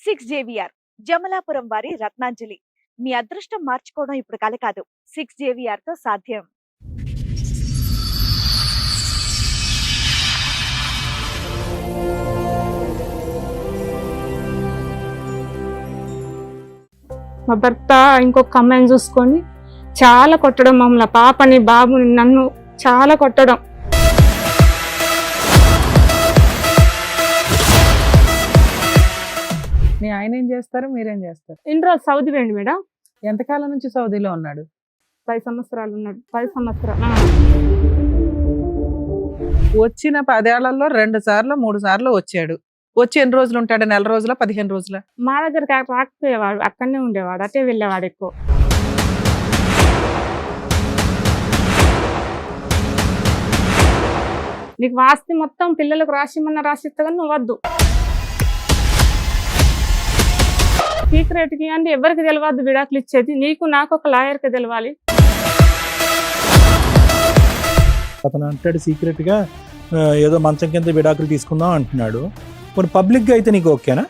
Six JVR Jamalapuram వారి రత్నాంజలి. మీ అదృష్టం మార్చుకోవడం ఇప్పుడు కల కాదు, సిక్స్ జేవిఆర్ తో సాధ్యం. మా భర్త ఇంకొక అమ్మాయిని చూసుకొని చాలా కొట్టడం, మమ్మల్ని పాపని బాబుని నన్ను చాలా కొట్టడం. మీ ఆయన ఏం చేస్తారు, మీరేం చేస్తారు? ఇన్ని రోజు సౌదీ వేయండి మేడం. ఎంతకాలం నుంచి సౌదీలో ఉన్నాడు? 10 సంవత్సరాలు ఉన్నాడు. 10 సంవత్సరాలు. వచ్చిన 10 ఏళ్లలో 2 సార్లు 3 సార్లు వచ్చాడు. వచ్చి ఎన్ని రోజులు ఉంటాడు? నెల రోజుల 15 రోజుల? మా దగ్గరికి రాకపోయేవాడు, అక్కడనే ఉండేవాడు, అటే వెళ్ళేవాడు ఎక్కువ. నీకు వాస్తి మొత్తం పిల్లలకు రాసిమన్నా రాసిస్తా కానీ నువ్వు వద్దు. సీక్రెట్కి అంటే ఎవరికి తెలియవద్దు విడాకులు ఇచ్చేది, నీకు నాకు ఒక లాయర్కి తెలవాలి. అతను అంటాడు సీక్రెట్ గా ఏదో మంచం కింద విడాకులు తీసుకుందాం అంటున్నాడు. మరి పబ్లిక్ గా అయితే నీకు ఓకేనా?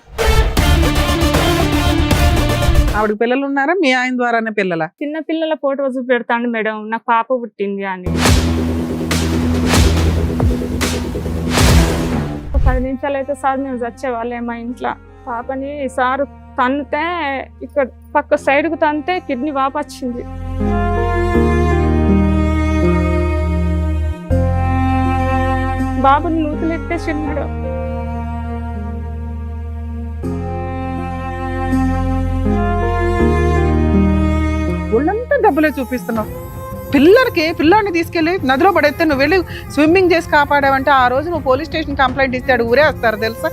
ఆవిడకి పిల్లలు ఉన్నారా? మీ ఆయన ద్వారానే పిల్లల? చిన్న పిల్లల ఫోటో చూపెడతాను మేడం, నాకు పాప పుట్టింది అని. 10 నిమిషాలు అయితే సార్ మేము వచ్చేవాళ్ళే మా ఇంట్లో. పాపని సారు తన్నితే ఇక్కడ పక్క సైడ్కు తంతే కిడ్నీ వాపు వచ్చింది. బాబుని నూతులు ఎత్తేసిన్నాడు. ఒళ్ళంతా డబ్బులే చూపిస్తున్నావు. పిల్లాడిని తీసుకెళ్ళి నదిలో పడేస్తే నువ్వు వెళ్ళి స్విమ్మింగ్ చేసి కాపాడావంటే ఆ రోజు నువ్వు పోలీస్ స్టేషన్ కంప్లైంట్ ఇస్తాడు, ఊరే వస్తారు తెలుసా?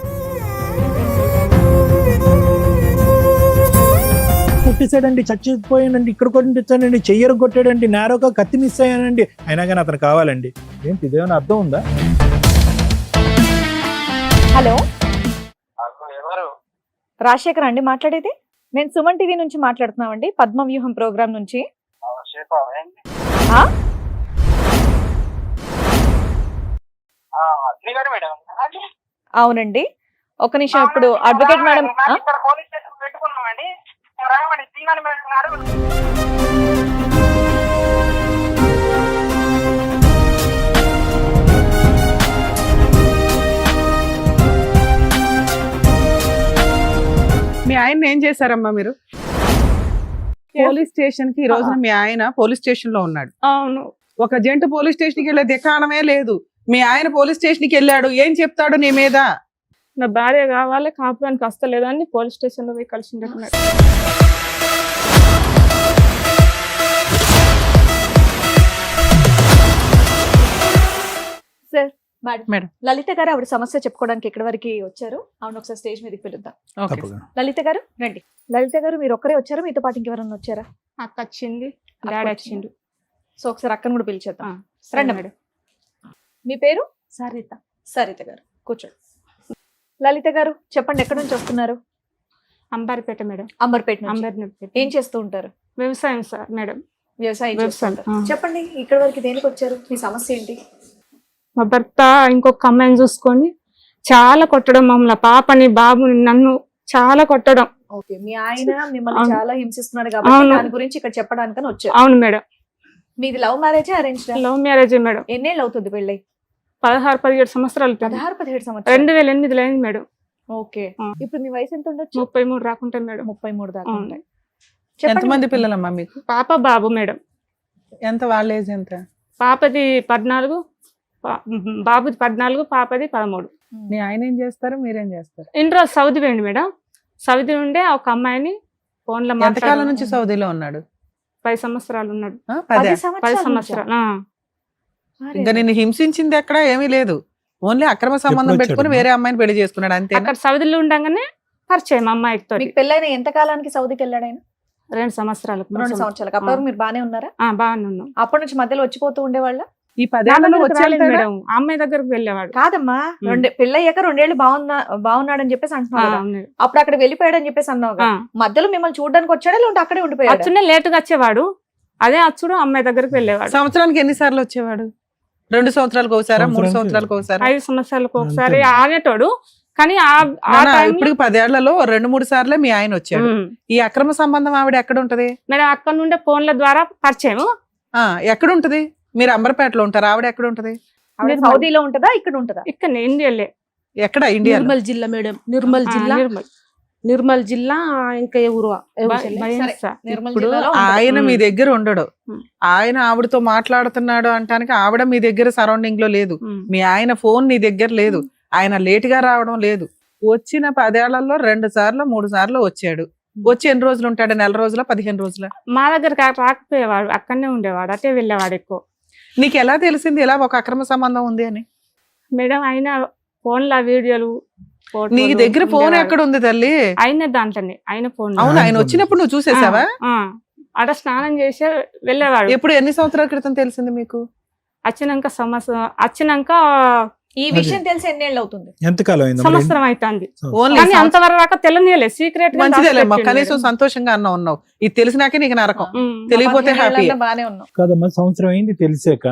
కొట్టేశాడండి, చచ్చిపోయానండి, ఇక్కడ కొట్టించానండి, చెయ్యరు కొట్టాడండి, నేరోగా కత్తి మిస్ అయ్యానండి, అయినా కానీ అతను కావాలండి. ఏంటి ఇదేమైనా అర్థం ఉందా? హలో, రాజశేఖర్ అండి మాట్లాడేది? నేను సుమన్ టీవీ నుంచి మాట్లాడుతున్నామండి, పద్మవ్యూహం ప్రోగ్రామ్ నుంచి. అవునండి, ఒక నిమిషం. ఇప్పుడు అడ్వకేట్ మేడం మీ ఆయన ఏం చేశారమ్మా మీరు? పోలీస్ స్టేషన్ కి ఈ రోజున మీ ఆయన పోలీస్ స్టేషన్ లో ఉన్నాడు. అవును. ఒక జంట పోలీస్ స్టేషన్ కి వెళ్ళే దిక్కాణమే లేదు. మీ ఆయన పోలీస్ స్టేషన్ కి వెళ్ళాడు, ఏం చెప్తాడు నీ మీద? నా భార్య కావాలి, కాపురానికి వస్తలేదని పోలీస్ స్టేషన్ లో పోయి కలిసి. Sir, madam. లలిత గారు ఆవిడ సమస్య చెప్పుకోవడానికి ఎక్కడి వరకు వచ్చారు? అవును, ఒకసారి స్టేజ్ మీదకి పిలుద్దాం. లలిత గారు రండి. లలిత గారు, మీరు ఒక్కరే వచ్చారా, మీతో పాటు ఇంకెవరన్నా వచ్చారా? అక్క వచ్చింది, డాడీ వచ్చిండు. సో ఒకసారి అక్కను కూడా పిలిచేద్దాం. రండి మేడం. మీ పేరు? సరిత. సరిత గారు కూర్చోండి. లలిత గారు చెప్పండి, ఎక్కడి నుంచి వస్తున్నారు? అంబర్పేట మేడం. అంబర్పేట. ఏం చేస్తూ ఉంటారు? వ్యవసాయం సార్ మేడం. వ్యవసాయం. చెప్పండి, ఇక్కడ వరకు దేనికి వచ్చారు? మీ సమస్య ఏంటి? మా భర్త ఇంకొక అమ్మాయిని చూసుకొని చాలా కొట్టడం, మమ్మల్ని పాపని బాబుని నన్ను చాలా కొట్టడం. ఓకే, మీ ఆయన మిమ్మల్ని చాలా హింసిస్తున్నాడు కాబట్టి దాని గురించి ఇక్కడ చెప్పడానికని వచ్చారు. అవును మేడం. మీది love marriage, arrange? Love marriage madam. ఎన్నేళ్ళు అవుతుంది పెళ్ళి? 16-17 సంవత్సరాలు. 16-17 సంవత్సరాలు. 2008లో అయింది మేడం. ఓకే, ఇప్పుడు మీ వయసు ఎంత ఉండొచ్చు? 33 రాకుంటే మేడం. 33 దాకా. ఎంతమంది పిల్లలమ్మా మీకు? పాప బాబు మేడం. ఎంత వాళ్ళ ఏజ్ ఎంత? పాపది 14, బాబుది 14, పాపది 13. మీ ఆయన ఏం చేస్తారు, మీరేం చేస్తారు? ఇన్ని రోజు సౌదీ వేయండి మేడం. సౌదీ ఉండే ఒక అమ్మాయిని ఫోన్ లో. ఎంతకాలం నుంచి సౌదీలో ఉన్నాడు? 10 సంవత్సరాలు ఉన్నాడు. 10 సంవత్సరాలు. ఇంకా నిన్ను హింసించింది ఎక్కడ ఏమీ లేదు, ఓన్లీ అక్రమ సంబంధం పెట్టుకుని వేరే అమ్మాయిని పెళ్లి చేసుకున్నాడు అంతే. అక్కడ సౌదీలో ఉండగానే పరిచయం అమ్మాయితో. మీకు పెళ్ళైన ఎంత కాలానికి సౌదీకి వెళ్ళాడు ఆయన? 2 సంవత్సరాలకు. 2 సంవత్సరాలకు. అప్పుడు మీరు బానే ఉన్నారా? బాగానే ఉన్నాం. అప్పటి నుంచి మధ్యలో వచ్చిపోతూ ఉండేవాళ్ళ? ఈ 10 ఏళ్లలో మేడం అమ్మాయి దగ్గరకు వెళ్ళేవాడు. కాదమ్మా, పెళ్ళయ్యాక 2 ఏళ్ళు బాగున్నాడని చెప్పేసి అంటున్నాడు. అప్పుడు అక్కడ వెళ్ళిపోయాడని చెప్పేసి అన్నావు. మధ్యలో మిమ్మల్ని చూడడానికి వచ్చాడా, లేదంటే అక్కడే ఉండిపోయాడు? అచ్చునే లేట్ గా వచ్చేవాడు. అదే అచ్చుడు అమ్మాయి దగ్గరకు వెళ్ళేవాడు. సంవత్సరానికి ఎన్నిసార్లు వచ్చేవాడు? 2 సంవత్సరాలకు ఒకసారి, 3 సంవత్సరాలకు ఒకసారి, 5 సంవత్సరాలకు ఒకసారి ఆనేటోడు. కానీ ఇప్పుడు 10 ఏళ్లలో 2-3 సార్లే మీ ఆయన వచ్చాడు. ఈ అక్రమ సంబంధం ఆవిడ ఎక్కడ ఉంటది మేడం? అక్కడ నుండే ఫోన్ల ద్వారా పరిచయం. ఎక్కడ ఉంటది? మీరు అంబర్పేటలో ఉంటారు, ఆవిడ ఎక్కడ ఉంటది? ఆవిడ సౌదీలో ఉంటదా ఇక్కడ ఉంటదా? ఇక్కడ ఇండియాలే. ఎక్కడ? ఇండియా. నిర్మల్ జిల్లా మేడం, నిర్మల్ జిల్లా. నిర్మల్ జిల్లా. ఇంకా ఏ ఊరు? ఇప్పుడు ఆయన మీ దగ్గర ఉండడు, ఆయన ఆవిడతో మాట్లాడుతున్నాడు అంటానికి ఆవిడ మీ దగ్గర సరౌండింగ్ లో లేదు, మీ ఆయన ఫోన్ నీ దగ్గర లేదు, ఆయన లేట్ గా రావడం లేదు. వచ్చిన 10 ఏళ్లలో 2 సార్లు 3 సార్లు వచ్చాడు. వచ్చి ఎన్ని రోజులు ఉంటాడు? 4 రోజుల 15 రోజుల? మా దగ్గర రాకపోయేవాడు, అక్కడనే ఉండేవాడు, అటే వెళ్ళేవాడు ఎక్కువ. నీకు ఎలా తెలిసింది ఇలా ఒక అక్రమ సంబంధం ఉంది అని? మేడం ఆయన ఫోన్ల వీడియోలు. నీ దగ్గర ఫోన్ ఎక్కడ ఉంది తల్లి? ఆయన దాంట్లోనే, ఆయన ఫోన్. అవును, ఆయన వచ్చినప్పుడు నువ్వు చూసేసావా? అక్కడ స్నానం చేసి వెళ్ళేవాడు. ఎప్పుడు? ఎన్ని సంవత్సరాల క్రితం తెలిసింది మీకు? వచ్చినాక ఈ విషయం తెలిసి ఎన్నేళ్ళు అవుతుంది? ఎంతకాలం అయింది? సంవత్సరం అవుతుంది. కానీ అంతవరకు తెలియలే, సీక్రెట్. మంచిదేలేమ్మా, కనీసం సంతోషంగా ఉన్నావు. ఇది తెలిసినాకే నీకు నరకం, తెలియపోతే హ్యాపీ. బానే ఉన్నావు కాదమ్మా, సంవత్సరం అయింది తెలిసాక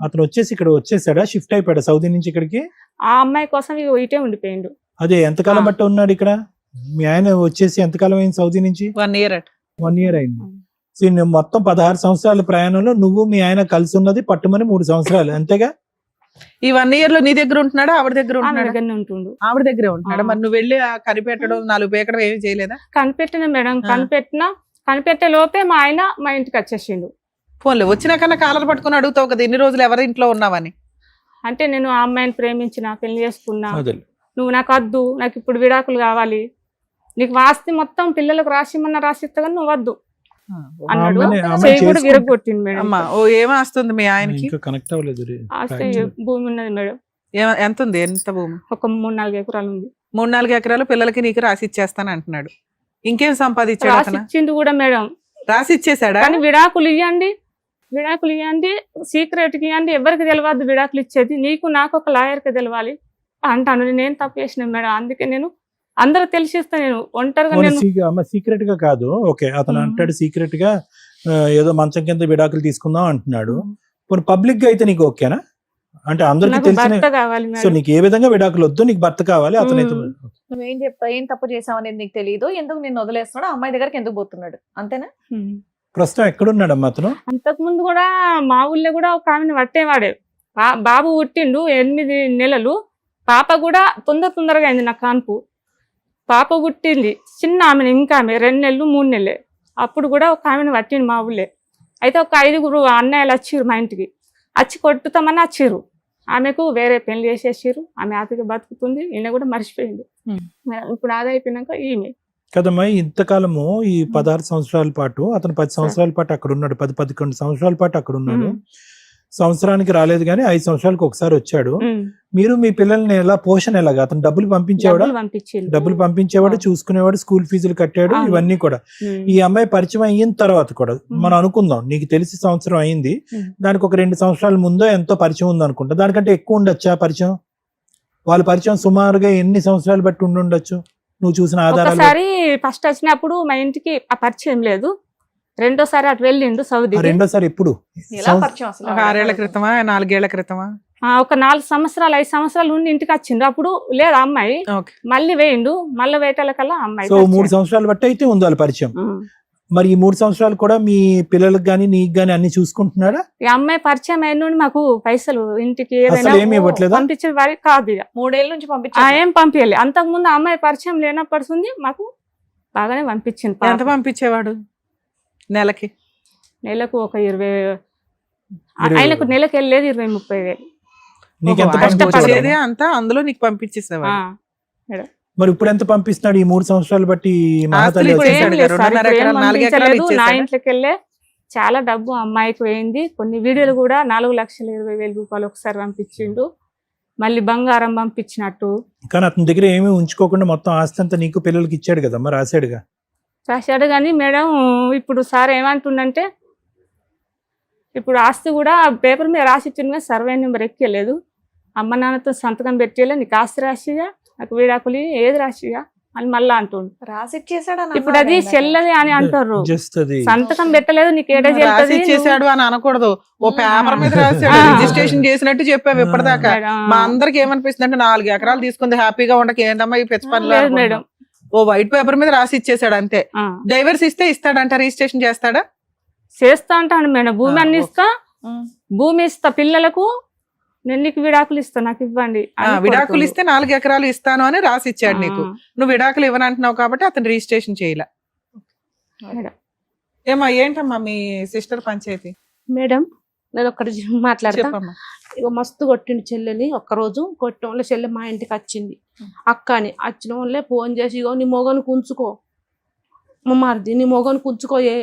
అతను వచ్చేసి ఇక్కడ వచ్చేసాడా? షిఫ్ట్ అయిపోయాడా సౌదీ నుంచి ఇక్కడికి? ఆ అమ్మాయి కోసం ఇటే ఉండిపోయిండు. అదే ఎంతకాలం బట్టి ఉన్నాడు ఇక్కడ? మీ ఆయన వచ్చేసి ఎంతకాలం అయింది సౌదీ నుంచి? 1 year. 1 year అయింది. సో మొత్తం 16 సంవత్సరాల ప్రయాణంలో నువ్వు మీ ఆయన కలిసి ఉన్నది పట్టుమని 3 సంవత్సరాలు, అంతేగా? ఈ 1 year లో నీ దగ్గర ఉంటున్నాడా, ఆవిడ దగ్గర ఉంటున్నాడా? ఉంటుండు. ఆవిడ దగ్గరే ఉంటున్నాడా? మరి నువ్వు వెళ్ళి కనిపెట్టడం, 4 పేకడం ఏమి చేయలేదా? కనిపెట్టిన మేడం, కనిపెట్టే లోపే మా ఆయన మా ఇంటికి వచ్చేసిండు. ఫోన్లో వచ్చినాకన్నా కాలర్ పట్టుకుని అడుగుతావు కదా, ఇన్ని రోజులు ఎవరి ఇంట్లో ఉన్నావని. అంటే నేను ఆ అమ్మాయిని ప్రేమించిన, పెళ్లి చేసుకున్నా, నువ్వు నాకు వద్దు, నాకు ఇప్పుడు విడాకులు కావాలి, నీకు వాస్తి మొత్తం పిల్లలకు రాసిమన్నా రాసిస్తా కానీ నువ్వు వద్దు అన్నాడు. కూడా విరగొట్టింది మేడం. ఏమొస్తుంది మీ ఆయనకి? కనెక్ట్ అవ్వలేదు. ఆస్తి భూమి ఉన్నది మేడం. ఎంత ఉంది? ఎంత భూమి? ఒక 3-4 ఎకరాలు ఉంది. 3-4 ఎకరాలు పిల్లలకి నీకు రాసి ఇచ్చేస్తాను అంటున్నాడు. ఇంకేం సంపాదించాడు? రాసిచ్చిండు కూడా మేడం. రాసి ఇచ్చేసాడా? కానీ విడాకులు ఇవ్వండి, సీక్రెట్ కి ఇవ్వండి, ఎవరికి తెలియదు విడాకులు ఇచ్చేది, నీకు నాకు ఒక లాయర్కి తెలవాలి అంటాను. నేను తప్పు చేసిన మేడం, అందుకే నేను అందరూ తెలిసిస్తా, నేను ఒంటరిగా. సీక్రెట్ గా కాదు, ఓకే, అతను అంటాడు సీక్రెట్ గా ఏదో మంచం కింద విడాకులు తీసుకుందాం అంటున్నాడు. పబ్లిక్ గా అయితే నీకు ఓకేనా? అంటే అందరికి తెలిసిన, సో నీకు ఏ విధంగా విడాకులు వద్దు, నీకు భర్త కావాలి. అతనైతే నువ్వేం చెప్తా, ఏం తప్పు చేసావు అనేది నీకు తెలియదు, ఎందుకు నేను వదిలేస్తున్నాడు, అమ్మాయి దగ్గరికి ఎందుకు పోతున్నాడు, అంతేనా? ప్రస్తుతం ఎక్కడున్నాడమ్మా అతను? అంతకు ముందు కూడా మా ఊళ్ళో కూడా ఒక ఆమెను పట్టేవాడే. బాబు పుట్టిండు 8 నెలలు, పాప కూడా తొందరగా అయింది నా కాన్పు. పాప పుట్టింది చిన్న ఆమెను, ఇంకా ఆమె 2 నెలలు 3 నెలలే. అప్పుడు కూడా ఒక ఆమెను పట్టిండు మా ఊళ్ళే. అయితే ఒక 5 అన్నయ్యలు వచ్చిర్రు మా ఇంటికి, వచ్చి కొట్టుతామని వచ్చిర్రు. ఆమెకు వేరే పెళ్లి చేసేసారు, ఆమె ఆపిగా బతుకుతుంది, ఈయన కూడా మర్చిపోయింది. ఇప్పుడు ఆదైపోయినాక ఈమె కదమ్మా. ఇంతకాలము ఈ 16 సంవత్సరాల పాటు అతను 10 సంవత్సరాల పాటు అక్కడ ఉన్నాడు, 10-11 సంవత్సరాల పాటు అక్కడ ఉన్నాడు. సంవత్సరానికి రాలేదు కానీ 5 సంవత్సరాలకు ఒకసారి వచ్చాడు. మీరు మీ పిల్లల్ని ఎలా, పోషణ ఎలాగా? అతను డబ్బులు పంపించేవాడు, చూసుకునేవాడు, స్కూల్ ఫీజులు కట్టాడు, ఇవన్నీ కూడా. ఈ అమ్మాయి పరిచయం అయిన తర్వాత కూడా మనం అనుకుందాం, నీకు తెలిసి సంవత్సరం అయింది, దానికి ఒక 2 సంవత్సరాల ముందో ఎంతో పరిచయం ఉంది అనుకుంటా. దానికంటే ఎక్కువ ఉండొచ్చా పరిచయం? వాళ్ళ పరిచయం సుమారుగా ఎన్ని సంవత్సరాలు బట్టి ఉండొచ్చు నువ్వు చూసిన ఆధారాలు? ఒకసారి ఫస్ట్ వచ్చినప్పుడు మా ఇంటికి ఆ పరిచయం లేదు, రెండోసారి అటు వెళ్ళిండు సౌదీ. రెండోసారి ఎప్పుడు? 6 ఏళ్ల క్రితమా, 4 ఏళ్ల క్రితమా? ఒక 4 సంవత్సరాలు 5 సంవత్సరాలు ఉండి ఇంటికి వచ్చిండు. అప్పుడు లేదు అమ్మాయి, మళ్ళీ వేయిండు, మళ్ళీ వేయటాలకల్లా అమ్మాయి. సో 3 సంవత్సరాలు బట్టి అయితే ఉంది వాళ్ళ పరిచయం. మరి ఈ 3 సంవత్సరాలు కూడా మీ పిల్లలకు గానీ నీకు గానీ అన్ని చూసుకుంటున్నాడా? ఈ అమ్మాయి పరిచయం అయిన నుండి మాకు పైసలు ఇంటికి పంపించే వారి కాదు. 3 ఏళ్ళ నుంచి ఏం పంపించాలి. అంతకు ముందు అమ్మాయి పరిచయం లేనప్పటి మాకు బాగానే పంపించింది. ఎంత పంపించేవాడు? నెలకు ఒక 20, ఆయనకు నెలకు వెళ్ళేది 20-30 వేలు అంతా అందులో నీకు పంపించేసేవాడు. మరి ఇప్పుడు ఎంత పంపిస్తున్నాడు ఈ 3 సంవత్సరాలు బట్టి? నా ఇంట్లోకి వెళ్ళే చాలా డబ్బు అమ్మాయికి పోయింది. కొన్ని వీడియోలు కూడా 4,20,000 రూపాయలు ఒకసారి పంపించిండు. మళ్ళీ బంగారం పంపించినట్టు. కానీ అతని దగ్గర ఏమీ ఉంచుకోకుండా మొత్తం ఆస్తి అంతా నీకు పిల్లలకి ఇచ్చాడు కదమ్మా, రాశాడు కానీ మేడం ఇప్పుడు సార్ ఏమంటుండంటే, ఇప్పుడు ఆస్తి కూడా పేపర్ మీద రాసిచ్చింది, సర్వే నెంబర్ ఎక్కలేదు, అమ్మ నాన్నతో సంతకం పెట్టేలా నీకు ఆస్తి రాసిగా, నాకు విడాకులు ఏది రాసిగా అని మళ్ళా అంటుండు. రాసిచ్చేసాడు ఇప్పుడు అది చెల్లది అని అంటారు, జస్ట్ అది సంతకం పెట్టలేదు నీకు ఏడా రాసి చెల్లుతుంది ఇచ్చేసాడు అని అనకూడదు. ఓ పేపర్ మీద రాశాడు, రిజిస్ట్రేషన్ చేసినట్టు చెప్పావు ఇప్పటిదాకా. మా అందరికి ఏమనిపిస్తుంది అంటే 4 ఎకరాలు తీసుకుంది హ్యాపీగా ఉండక ఏందమ్మా ఈ పిచ్చి పనులు లేదు అనుకుంటున్నాం. మేడం. ఓ వైట్ పేపర్ మీద రాసి ఇచ్చేసాడు అంతే. డైవర్స్ ఇస్తే ఇస్తాడంట, రిజిస్ట్రేషన్ చేస్తాడా? చేస్తా అంటాను మేడం. భూమి అన్ని ఇస్తా, భూమి ఇస్తా పిల్లలకు, నేను నీకు విడాకులు ఇస్తా నాకు ఇవ్వండి అని విడాకులు కోరుతుండు. ఇస్తే 4 ఎకరాలు ఇస్తాను అని రాసి ఇచ్చాడు నీకు. నువ్వు విడాకులు ఇవ్వనంటున్నావు కాబట్టి అతను రిజిస్ట్రేషన్ చేయలే. మేడం. ఏమా ఏంటమ్మా మీ సిస్టర్ పంచాయతీ మేడం నేను ఒక్కటి మాట్లాడతా. చెప్పమ్మా. ఇక మస్తు కొట్టిండు చెల్లెని. ఒక్కరోజు కొట్టిన వాళ్ళ చెల్లె మా ఇంటికి వచ్చింది. అక్క అని వచ్చిన వాళ్ళే ఫోన్ చేసి, ఇగో నీ మొగను కుంచుకో మా మరిది, నీ మొగను కుంచుకోయే.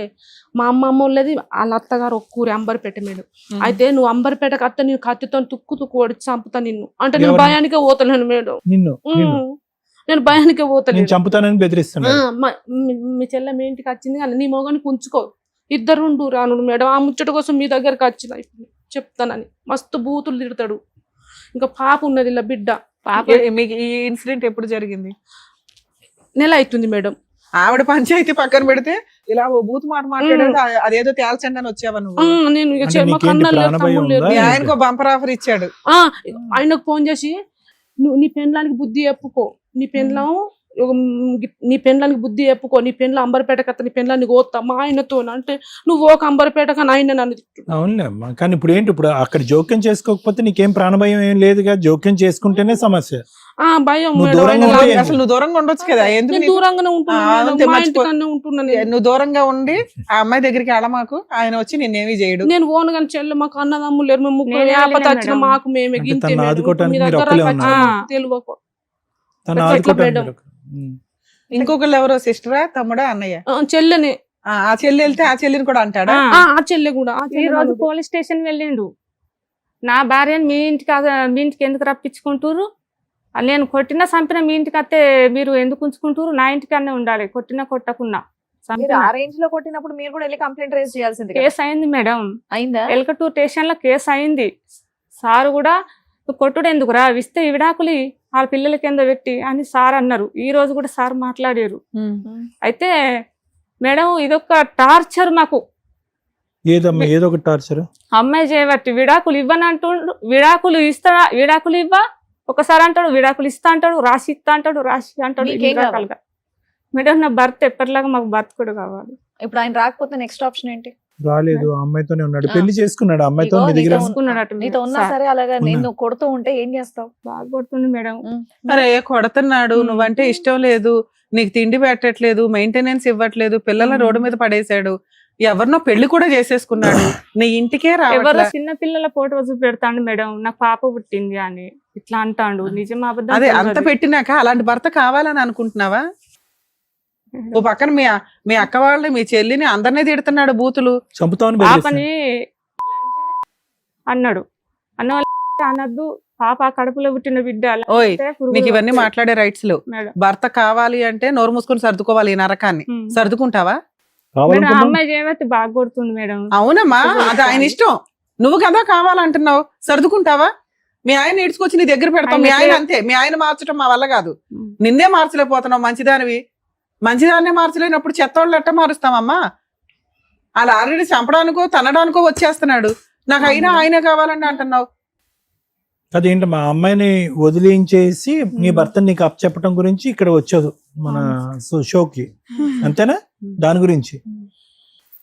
మా అమ్మమ్మ వాళ్ళది వాళ్ళ అత్తగారు ఒక్కూరి అంబర్పేట మేడం. అయితే నువ్వు అంబర్పేట కత్త నీ కత్తితో తుక్కు ఓడిచి చంపుతా నిన్ను అంటే నేను ఎవరిని? భయానికే పోతలేను మేడం. నిన్ను నేను భయానికే నేను పోతలేను. చంపుతానని బెదిరిస్తున్నాడు. మీ చెల్లె మీ ఇంటికి వచ్చింది కానీ నీ మొగని కుంచుకో, ఇద్దరు రాను మేడం. ఆ ముచ్చట కోసం మీ దగ్గరకు వచ్చిన ఇప్పుడు చెప్తానని మస్తు బూతులు తిడతాడు. ఇంకా పాప ఉన్నది ఇలా బిడ్డ. పాప మీకు ఈ ఇన్సిడెంట్ ఎప్పుడు జరిగింది? నెల అవుతుంది మేడం. ఆవిడ పంచాయతీ పక్కన పెడితే ఇలా ఓ బూత్ మాట మాట్లాడేది అదేదో తేల్చండి అని వచ్చావా నువ్వు? నేను ఇక అంటే మా నీకేంటి కన్నాలు లేరు, ప్రాణభయం తమ్ముళ్ళు లేరు. ఉందా? మీ ఆయనకు బంపర్ ఆఫర్ ఇచ్చాడు. ఆయనకు ఫోన్ చేసి నువ్వు నీ పెండ్లానికి బుద్ధి చెప్పుకో, నీ పెండ్లం నీ పెండ్లానికి బుద్ధి చెప్పుకో, నీ పెండ్ల అంబర్పేట కథ, నీ పెండ్లాన్ని కోస్తా మా ఆయనతో అంటే నువ్వు ఒక అంబర్పేట కానీ ఆయన నన్ను తిట్టుడు. అవునులే అమ్మా. కానీ ఇప్పుడు ఏంటి, ఇప్పుడు అక్కడ జోక్యం చేసుకోకపోతే నీకేం ప్రాణభయం ఏం లేదుగా, జోక్యం చేసుకుంటేనే సమస్య. భయం నువ్వు మేడం. దూరంగా ఆయన ఉంటే- అసలు నువ్వు దూరంగా ఉండొచ్చు కదా, ఎందుకు నేను నీకు? దూరంగానే ఉంటున్నాను మేడం. అంతే, మా మర్చిపో. ఇంటికన్నా ఉంటున్నాను నేను. నువ్వు దూరంగా ఉండి ఆ అమ్మాయి దగ్గరికి వెళ్ళమాకు, ఆయన వచ్చి నిన్నేమీ చేయడు. నేను ఓను కానీ చెల్లె మాకు అన్నదమ్ములు లేరు, మేము ముగ్గురు నేనే ఆపత వెళ్ళినా వచ్చిన మేడం. మాకు మేమే అంటే గింతే తను మేడం. ఆదుకోవటానికి మీ మీరు దగ్గర ఒక్కలే వచ్చి ఉన్నారు. తెలియకు. తను ఎట్లా ఆదుకోవటానికి మేడం? ఉమ్. ఇంకొకళ్ళు ఎవరో సిస్టరా తమ్ముడా అన్నయ్య? చెల్లెనే. ఆ చెల్లి వెళ్తే ఆ చెల్లిని కూడా అంటాడా? ఆ చెల్లె కూడా ఆ ఈ చెల్లె రోజు కూడా. పోలీస్ స్టేషన్ వెళ్ళిండు. నా భార్యని మీ ఇంటికి ఎందుకు రప్పించుకుంటారు, నేను కొట్టినా చంపిన మీ ఇంటికి వస్తే మీరు ఎందుకు ఉంచుకుంటారు, నా ఇంటికన్నా ఉండాలి కొట్టినా కొట్టకున్నా. మీరు ఆ రేంజ్ లో కొట్టినప్పుడు మీరు కూడా వెళ్ళి కంప్లైంట్ రేజ్ చేయాల్సింది కదా. కేసు అయింది మేడం, అయిందా? ఎల్కటూర్ స్టేషన్ లో కేసు అయింది. సార్ కూడా నువ్వు కొట్టుడు ఎందుకు రా, ఇస్తే విడాకులు వాళ్ళ పిల్లల కింద పెట్టి అని సార్ అన్నారు. ఈ రోజు కూడా సార్ మాట్లాడారు. అయితే మేడం ఇదొక టార్చర్ మాకు. ఏదమ్మా ఏదో ఒక టార్చర్. అమ్మాయి చేయబట్టి విడాకులు ఇవ్వనంటుండు, విడాకులు ఇవ్వ ఒకసారి అంటాడు, విడాకులు ఇస్తా అంటాడు, రాసి ఇస్తా అంటాడు, రాసి అంటాడు. మీకేం ఇన్ని రకాలుగా. మేడం నా భర్త ఎప్పటిలాగా మాకు భర్త కూడా కావాలి. ఇప్పుడు ఆయన రాకపోతే నెక్స్ట్ ఆప్షన్ ఏంటి? రాలేదు, ఆ అమ్మాయితోనే ఉన్నాడు, పెళ్లి చేసుకున్నాడు, ఆ అమ్మాయితో ఇగో మీ దగ్గర. నీతో చేసుకున్నాడట నీతో ఉన్నా సార్. సరే అలాగా ఉన్నా. నేను కొడుతూ ఉంటే ఏం చేస్తావు? బాగా కొడుతుంది మేడం. అరే కొడుతున్నాడు, నువ్వంటే ఇష్టం లేదు, నీకు తిండి పెట్టట్లేదు, మెయింటెనెన్స్ ఇవ్వట్లేదు, పిల్లల రోడ్డు మీద పడేశాడు, ఎవరినో పెళ్లి కూడా చేసేసుకున్నాడు, నీ ఇంటికే ఎవరో రావట్లే. చిన్న పిల్లల ఫోటో చూపెడతాడు మేడం, నాకు పాప పుట్టింది అని ఇట్లా అంటాడు. నిజం అబద్ధం అదే అంత తెలియదు. పెట్టినాక అలాంటి భర్త కావాలని అనుకుంటున్నావా? ఓ పక్కన మీ అక్క వాళ్ళని, మీ చెల్లిని అందరినీ తిడుతున్నాడు బూతులు. చంపుతామని పాపని అన్నాడు, అన్న అనద్దు, పాప కడుపులో పుట్టిన బిడ్డ అలా ఓయ్ అంటే పురుగులు నీకు ఇవన్నీ వస్తాయి. మాట్లాడే రైట్స్ లేవు. మేడం. భర్త కావాలి అంటే నోరు మూసుకొని సర్దుకోవాలి ఈ నరకాన్ని. సర్దుకుంటావా? మేడం కావాలనుకున్నాం. అమ్మాయి చేయబట్టి బాగా కొడుతుంది మేడం. అవునమ్మా, అది ఆయన ఇష్టం. నువ్వు కదా కావాలంటున్నావు, సర్దుకుంటావా? మీ ఆయన ఈడ్చుకొచ్చి నీ దగ్గర పెడతావు. మీ ఆయన అంతే, మీ ఆయన మార్చడం మా వల్ల కాదు. నిన్నే మార్చలేకపోతున్నావు. మంచిదాన్నే మార్చలేనప్పుడు చెత్తోళ్ళు ఎట్ట మారుస్తామమ్మా? అలా ఆల్రెడీ చంపడానికో తనడానికో వచ్చేస్తున్నాడు, నాకు అయినా ఆయనే కావాలని అంటున్నావు. అదేంటి మా అమ్మాయిని వదిలించేసి నీ భర్తని నీకు అప్పచెప్పటం గురించి ఇక్కడ వచ్చాదు మన షోకి, అంతేనా? దాని గురించి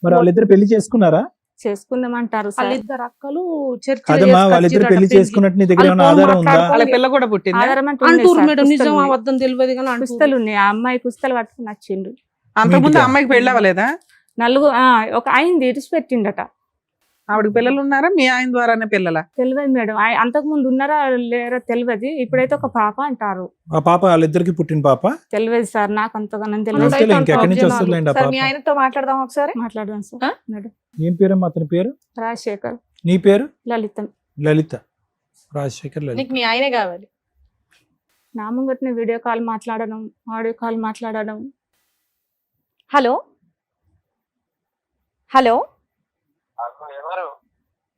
మరి వాళ్ళిద్దరు పెళ్లి చేసుకున్నారా? చేసుకుందామంటారు సార్. వాళ్ళిద్దరు అక్కలు చర్చ కాదమ్మా, వాళ్ళిద్దరు పెళ్లి చేసుకున్నట్టు నీ దగ్గర ఏమైనా ఆధారం ఉందా? వాళ్ళ పిల్ల కూడా పుట్టింది. ఆధారం అంటూ ఉంది అంటూరు సార్, మేడం. నిజం పుస్తలు ఉన్నాయి. అబద్ధం తెలియదు కానీ అంటూరు. పుస్తలు ఉన్నాయి. ఆ అమ్మాయి పుస్తలు పట్టుకుని వచ్చిండు. అంతకుముందు ఇంటికా? అమ్మాయికి పెళ్ళి అవ్వలేదా? ఒక అయింది ఇడిచి పెట్టిండట. ఆవిడకి పిల్లలు ఉన్నారా? మీ ఆయన ద్వారానే పిల్లల? తెలియదు మేడం, అంతకు ముందు ఉన్నారా లేరా తెలియదు. ఇప్పుడైతే ఒక పాప అంటారు. ఆ పాప వాళ్ళిద్దరికి పుట్టిన పాప? తెలియదు సార్, నాకు అంతగానం వస్తేలే, తెలియదు. ఇంకెక్కడి నుంచి వస్తుందిలేండి ఆ సరే పాప. మీ ఆయనతో మాట్లాడదాం ఒకసారి. మాట్లాడదాం ఆ? సార్. మేడం ఏం పేరమ్మా అతని పేరు? రాజశేఖర్, నీ పేరు? లలితం. లలిత. రాజశేఖర్ లలిత. నీకు మీ ఆయనే కావాలి. నా ముంగట్నే వీడియో కాల్ మాట్లాడడం, ఆడియో కాల్ మాట్లాడడం. హలో హలో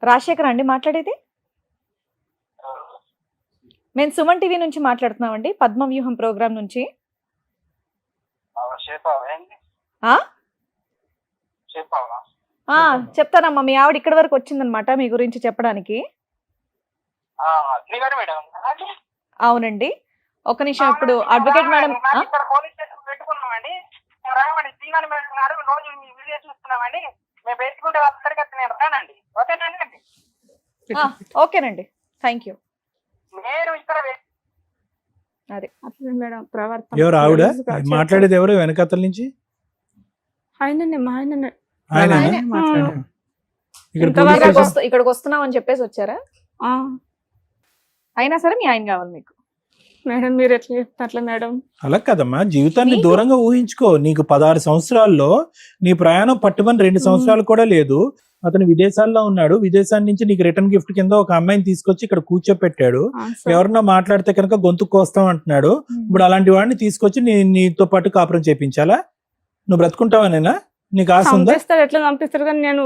రాజశేఖర్ అండి మాట్లాడేది? మేము సుమన్ టీవీ నుంచి మాట్లాడుతున్నామండి, పద్మవ్యూహం ప్రోగ్రామ్ నుంచి. ఆ? చెప్తానమ్మా. మీ ఆవిడ ఇక్కడి వరకు వచ్చిందనమాట మీ గురించి చెప్పడానికి. అవునండి, ఒక నిమిషం. ఇప్పుడు అడ్వకేట్ మేడం ఓకేనండి, థ్యాంక్ యూ. అదే అట్లనే మేడం ప్రవర్తన. ఎవరు ఆవిడ గలీజ్గా మాట్లాడేది? ఎవరు వెనకాతల నుంచి? ఆయననే, మా ఆయననే. ఆయన ఆయనే. ఇక్కడ ఇంతవరకు పోలీస్ స్టేషన్- ఇక్కడికి వస్తున్నాం అని చెప్పేసి వచ్చారా? ఆ, అయినా సరే మీ ఆయన కావాలి మీకు. మేడం మీరు ఎట్లా చెప్తారు అట్లా మేడం? అలా కదమ్మా, జీవితాన్ని నీకు- దూరంగా ఊహించుకో. నీకు 16 సంవత్సరాల్లో నీ ప్రయాణం పట్టుమని 2 సంవత్సరాలు కూడా లేదు. అతను విదేశాల్లో ఉన్నాడు. విదేశాల నుంచి నీకు రిటర్న్ గిఫ్ట్ కింద ఒక అమ్మాయిని తీసుకొచ్చి ఇక్కడ కూర్చోపెట్టాడు. ఆ, సార్. ఎవరన్నా మాట్లాడితే కనుక గొంతు కోస్తాం అంటున్నాడు. ఇప్పుడు అలాంటి వాడిని తీసుకొచ్చి నీతో పాటు కాపురం చేపించాలా? నువ్వు బ్రతుకుంటావనేనా? నీకు ఆశ ఉందా? చంపేస్తారు, ఎట్లా చంపిస్తారు కానీ నేను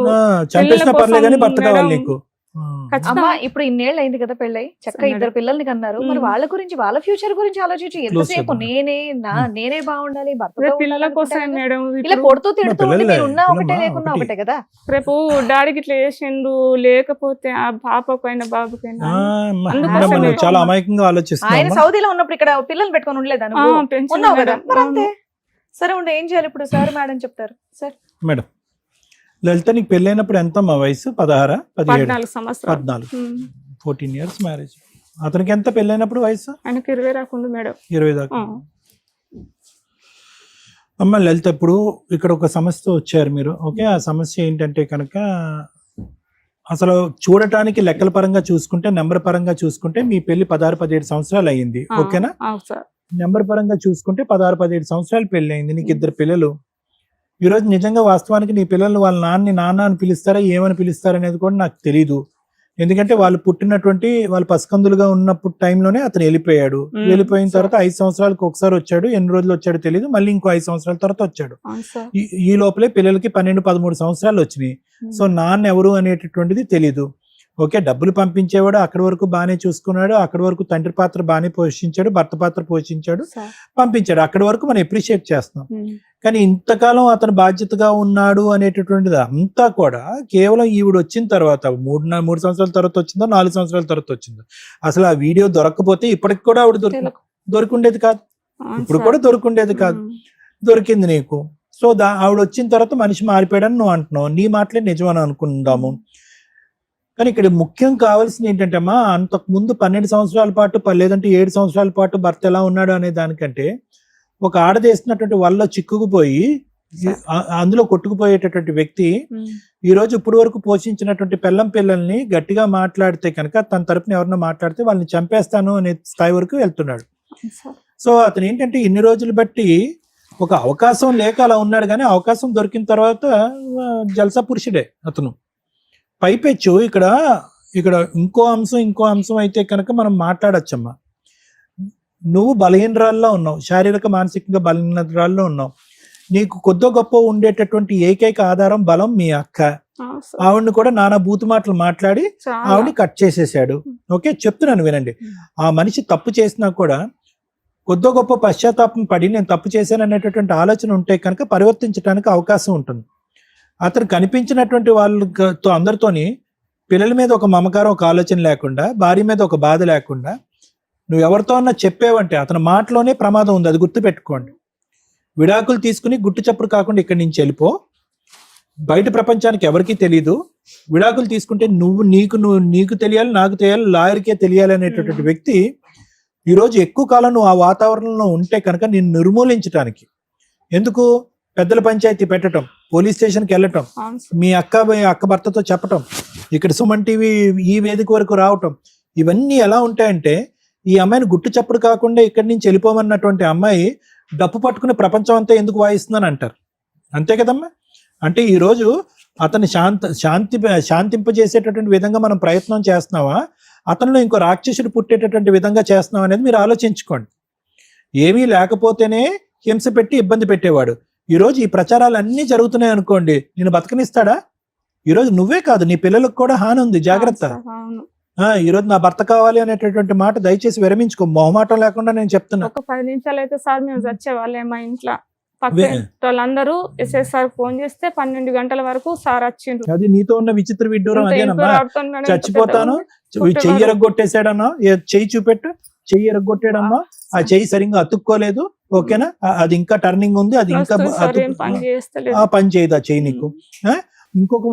చంపేసిన పిల్లల పర్లే కానీ కోసం భర్త కావాలి మేడం. నీకు. ఖచ్చితంగా అమ్మా, ఇప్పుడు ఇన్నేళ్ళు అయింది కదా పెళ్ళై, చక్కగా సరే. 2 పిల్లల్ని కన్నారు. మరి వాళ్ళ గురించి, వాళ్ళ ఫ్యూచర్ గురించి ఆలోచించి ఎంతసేపు చేద్దాం. నేనే బాగుండాలి, భర్తతో రేపు పిల్లల ఉండాలి కోసమే అనుకుంటారు కదా. మేడం. ఇలా ఇప్పుడు కొడుతూ తిడుతూ ఉంటే పిల్లలే, మీరు ఉన్నా ఒకటే పిల్లమ్మా, లేకున్నా ఒకటి. ఒకటే కదా. రేపు డాడీకి ఇట్లా చేసిండు, లేకపోతే ఆ పాపకైనా బాబుకైనా అందుకోసమే నువ్వు మేడం. చాలా అమాయకంగా ఆయన ఆలోచిస్తున్నావు. సౌదీలో ఉన్నప్పుడు ఇక్కడ పిల్లల్ని పెట్టుకొని ఉండలేదా నువ్వు? పెన్షన్ ఉన్నావు కదా, మేడం. మరి అంతే. సరే ఉండే, ఏం చేయాలి ఇప్పుడు? సార్ మేడం చెప్తారు. సార్ మేడం, లలిత నీకు పెళ్ళైనప్పుడు ఎంత మా వయసు? 16, 17, 14 సంవత్సరాలు. 14, 14 ఇయర్స్ మ్యారేజ్. అతనికి ఎంత పెళ్ళైనప్పుడు వయసు? ఆయనకి 20 రాకుండా మేడం. 20 దాకా. ఆ. అమ్మ లలిత, ఇప్పుడు ఇక్కడ ఒక సమస్య వచ్చారు మీరు. ఓకే, ఆ సమస్య ఏంటంటే కనుక అసలు చూడటానికి లెక్కల పరంగా చూసుకుంటే, నెంబర్ పరంగా చూసుకుంటే మీ పెళ్లి 16, 17 సంవత్సరాలు అయ్యింది. ఆ, ఓకేనా? అవును సార్. నెంబర్ పరంగా చూసుకుంటే 16, 17 సంవత్సరాలు పెళ్లి అయింది. నీకు 2 పిల్లలు. ఈ రోజు నిజంగా వాస్తవానికి నీ పిల్లలు వాళ్ళ నాన్న అని పిలుస్తారా, ఏమని పిలుస్తారా అనేది కూడా నాకు తెలీదు. ఎందుకంటే వాళ్ళు పుట్టినటువంటి వాళ్ళు పసికందులుగా ఉన్నప్పుడు టైంలోనే అతను వెళ్ళిపోయాడు. వెళ్ళిపోయిన తర్వాత 5 సంవత్సరాలకు ఒకసారి వచ్చాడు. ఎన్ని రోజులు వచ్చాడో తెలియదు. మళ్ళీ ఇంకో 5 సంవత్సరాల తర్వాత వచ్చాడు. అవును సార్. ఈ లోపలే పిల్లలకి 12, 13 సంవత్సరాలు వచ్చినాయి. సో నాన్న ఎవరు అనేటటువంటిది తెలీదు. ఓకే, డబ్బులు పంపించేవాడు, అక్కడి వరకు బాగానే చూసుకున్నాడు, అక్కడి వరకు తండ్రి పాత్ర బాగానే పోషించాడు, భర్త పాత్ర పోషించాడు, సార్. పంపించాడు. అక్కడి వరకు మనం అప్రిషియేట్ చేస్తున్నాం. ఉమ్. కానీ ఇంతకాలం అతను బాధ్యతగా ఉన్నాడు అనేటటువంటిది అంతా కూడా కేవలం ఈవిడ వచ్చిన తర్వాత 3 సంవత్సరాల తర్వాత వచ్చిందో, 4 సంవత్సరాల తర్వాత వచ్చిందో. అసలు ఆ వీడియో దొరకకపోతే ఇప్పటికి కూడా ఆవిడ దొరికిండేది కాదు. అవును ఇప్పుడు సార్. కూడా దొరికిండేది కాదు. ఉమ్. దొరికింది నీకు. సో ఆవిడ వచ్చిన తర్వాత మనిషి మారిపోయాడని నువ్వు అంటున్నావు. నీ మాటలే నిజమని అనుకుందాము. కానీ ఇక్కడ ముఖ్యం కావాల్సింది ఏంటంటే అమ్మా, అంతకు ముందు 12 సంవత్సరాల పాటు లేదంటే 7 సంవత్సరాల పాటు భర్త ఎలా ఉన్నాడు అనే దానికంటే ఒక ఆడదేసినటువంటి వల్ల చిక్కుకుపోయి అందులో కొట్టుకుపోయేటటువంటి వ్యక్తి ఉమ్. ఈ రోజు ఇప్పుడు వరకు పోషించినటువంటి పిల్లల్ని గట్టిగా మాట్లాడితే కనుక, తన తరపున ఎవరన్నా మాట్లాడితే వాళ్ళని చంపేస్తాను అనే స్థాయి వరకు వెళ్తున్నాడు. అవును సార్. సో అతను ఏంటంటే ఇన్ని రోజులు బట్టి ఒక అవకాశం లేక అలా ఉన్నాడు. కానీ అవకాశం దొరికిన తర్వాత జల్సా పురుషుడే అతను. పైపెచ్చు ఇక్కడ ఇంకో అంశం అయితే కనుక మనం మాట్లాడచ్చమ్మా. నువ్వు బలహీనరాల్లో ఉన్నావు, శారీరక మానసికంగా బలహీనరాల్లో ఉన్నావు. నీకు కొద్దో గొప్ప ఉండేటటువంటి ఏకైక ఆధారం బలం మీ అక్క. అవును సార్. ఆవిడని కూడా నానా బూతు మాటలు మాట్లాడి చాలా. ఆవిడని కట్ చేసేసాడు. ఓకే, చెప్తున్నాను వినండి. ఆ మనిషి తప్పు చేసినా కూడా కొద్దో గొప్ప పశ్చాత్తాపం పడి నేను తప్పు చేశాను అనేటటువంటి ఆలోచన ఉంటే కనుక పరివర్తించడానికి అవకాశం ఉంటుంది. అతను కనిపించినటువంటి వాళ్ళతో అందరితోని పిల్లల మీద ఒక మమకారం, ఒక ఆలోచన లేకుండా, భార్య మీద ఒక బాధ లేకుండా నువ్వు ఎవరితో అన్నా చెప్పేవంటే అతని మాటలోనే ప్రమాదం ఉంది. అది గుర్తుపెట్టుకోండి. విడాకులు తీసుకుని గుట్టు చప్పుడు కాకుండా ఇక్కడి నుంచి వెళ్ళిపో. బయట ప్రపంచానికి ఎవరికీ తెలీదు. విడాకులు తీసుకుంటే నీకు తెలియాలి, నాకు తెలియాలి, లాయర్కే తెలియాలి అనేటటువంటి వ్యక్తి ఈరోజు ఎక్కువ కాలం నువ్వు ఆ వాతావరణంలో ఉంటే కనుక నిన్ను నిర్మూలించడానికి ఎందుకు పెద్దల పంచాయతీ పెట్టడం, పోలీస్ స్టేషన్కి వెళ్ళటం, అవును సార్. మీ అక్క భర్తతో చెప్పటం, ఇక్కడ సుమన్ టీవీ ఈ వేదిక వరకు రావటం, ఇవన్నీ ఎలా ఉంటాయంటే ఈ అమ్మాయిని గుట్టు చప్పుడు కాకుండా ఇక్కడి నుంచి వెళ్ళిపోమన్నటువంటి అమ్మాయి డప్పు పట్టుకుని ప్రపంచం అంతా ఎందుకు వాయిస్తుందని అంటారు. అంతే కదమ్మా. అంటే ఈరోజు అతన్ని శాంతింపజేసేటటువంటి విధంగా మనం ప్రయత్నం చేస్తున్నావా, అతనిలో ఇంకో రాక్షసుడు పుట్టేటటువంటి విధంగా చేస్తున్నాం అనేది మీరు ఆలోచించుకోండి. ఏమీ లేకపోతేనే హింస పెట్టి ఇబ్బంది పెట్టేవాడు. ఈరోజు ఈ ప్రచారాలు అన్నీ జరుగుతున్నాయి అనుకోండి, నేను బతకనిస్తాడా? ఈరోజు నువ్వే కాదు, నీ పిల్లలకు కూడా హాని ఉంది, జాగ్రత్త. అవును. ఈరోజు నా భర్త కావాలి అనేటటువంటి మాట దయచేసి విరమించుకో. మొహమాటం లేకుండా నేను చెప్తున్నా. ఒక 10 నిమిషాలు అయితే సార్ మేము చచ్చేవాళ్ళే మా ఇంట్లో. పక్క వాళ్ళందరూ ఎస్ఎస్ఆర్ ఫోన్ చేస్తే 12 గంటల వరకు సార్ వచ్చిండ్రు. అది నీతో ఉన్న విచిత్ర విడ్డూరం ఇంత అదేనమ్మా. ఇంకో ఆడుతోని మేడం, ఇంత చచ్చిపోతాను పెద్ద చెయ్యి ఎరగొట్టేసాడన్నా, చెయ్యి చూపెట్టు, చెయ్యి ఎరగొట్టాడమ్మా, ఆ చెయ్యి సరిగ్గా అతుక్కోలేదు, ఓకేనా, అది ఇంకా టర్నింగ్ ఉంది, అది ఇంకా వస్తుంది సార్, ఏం పని చేస్తలేదు. ఆ పని చేయదు ఆ చెయ్యి నీకు.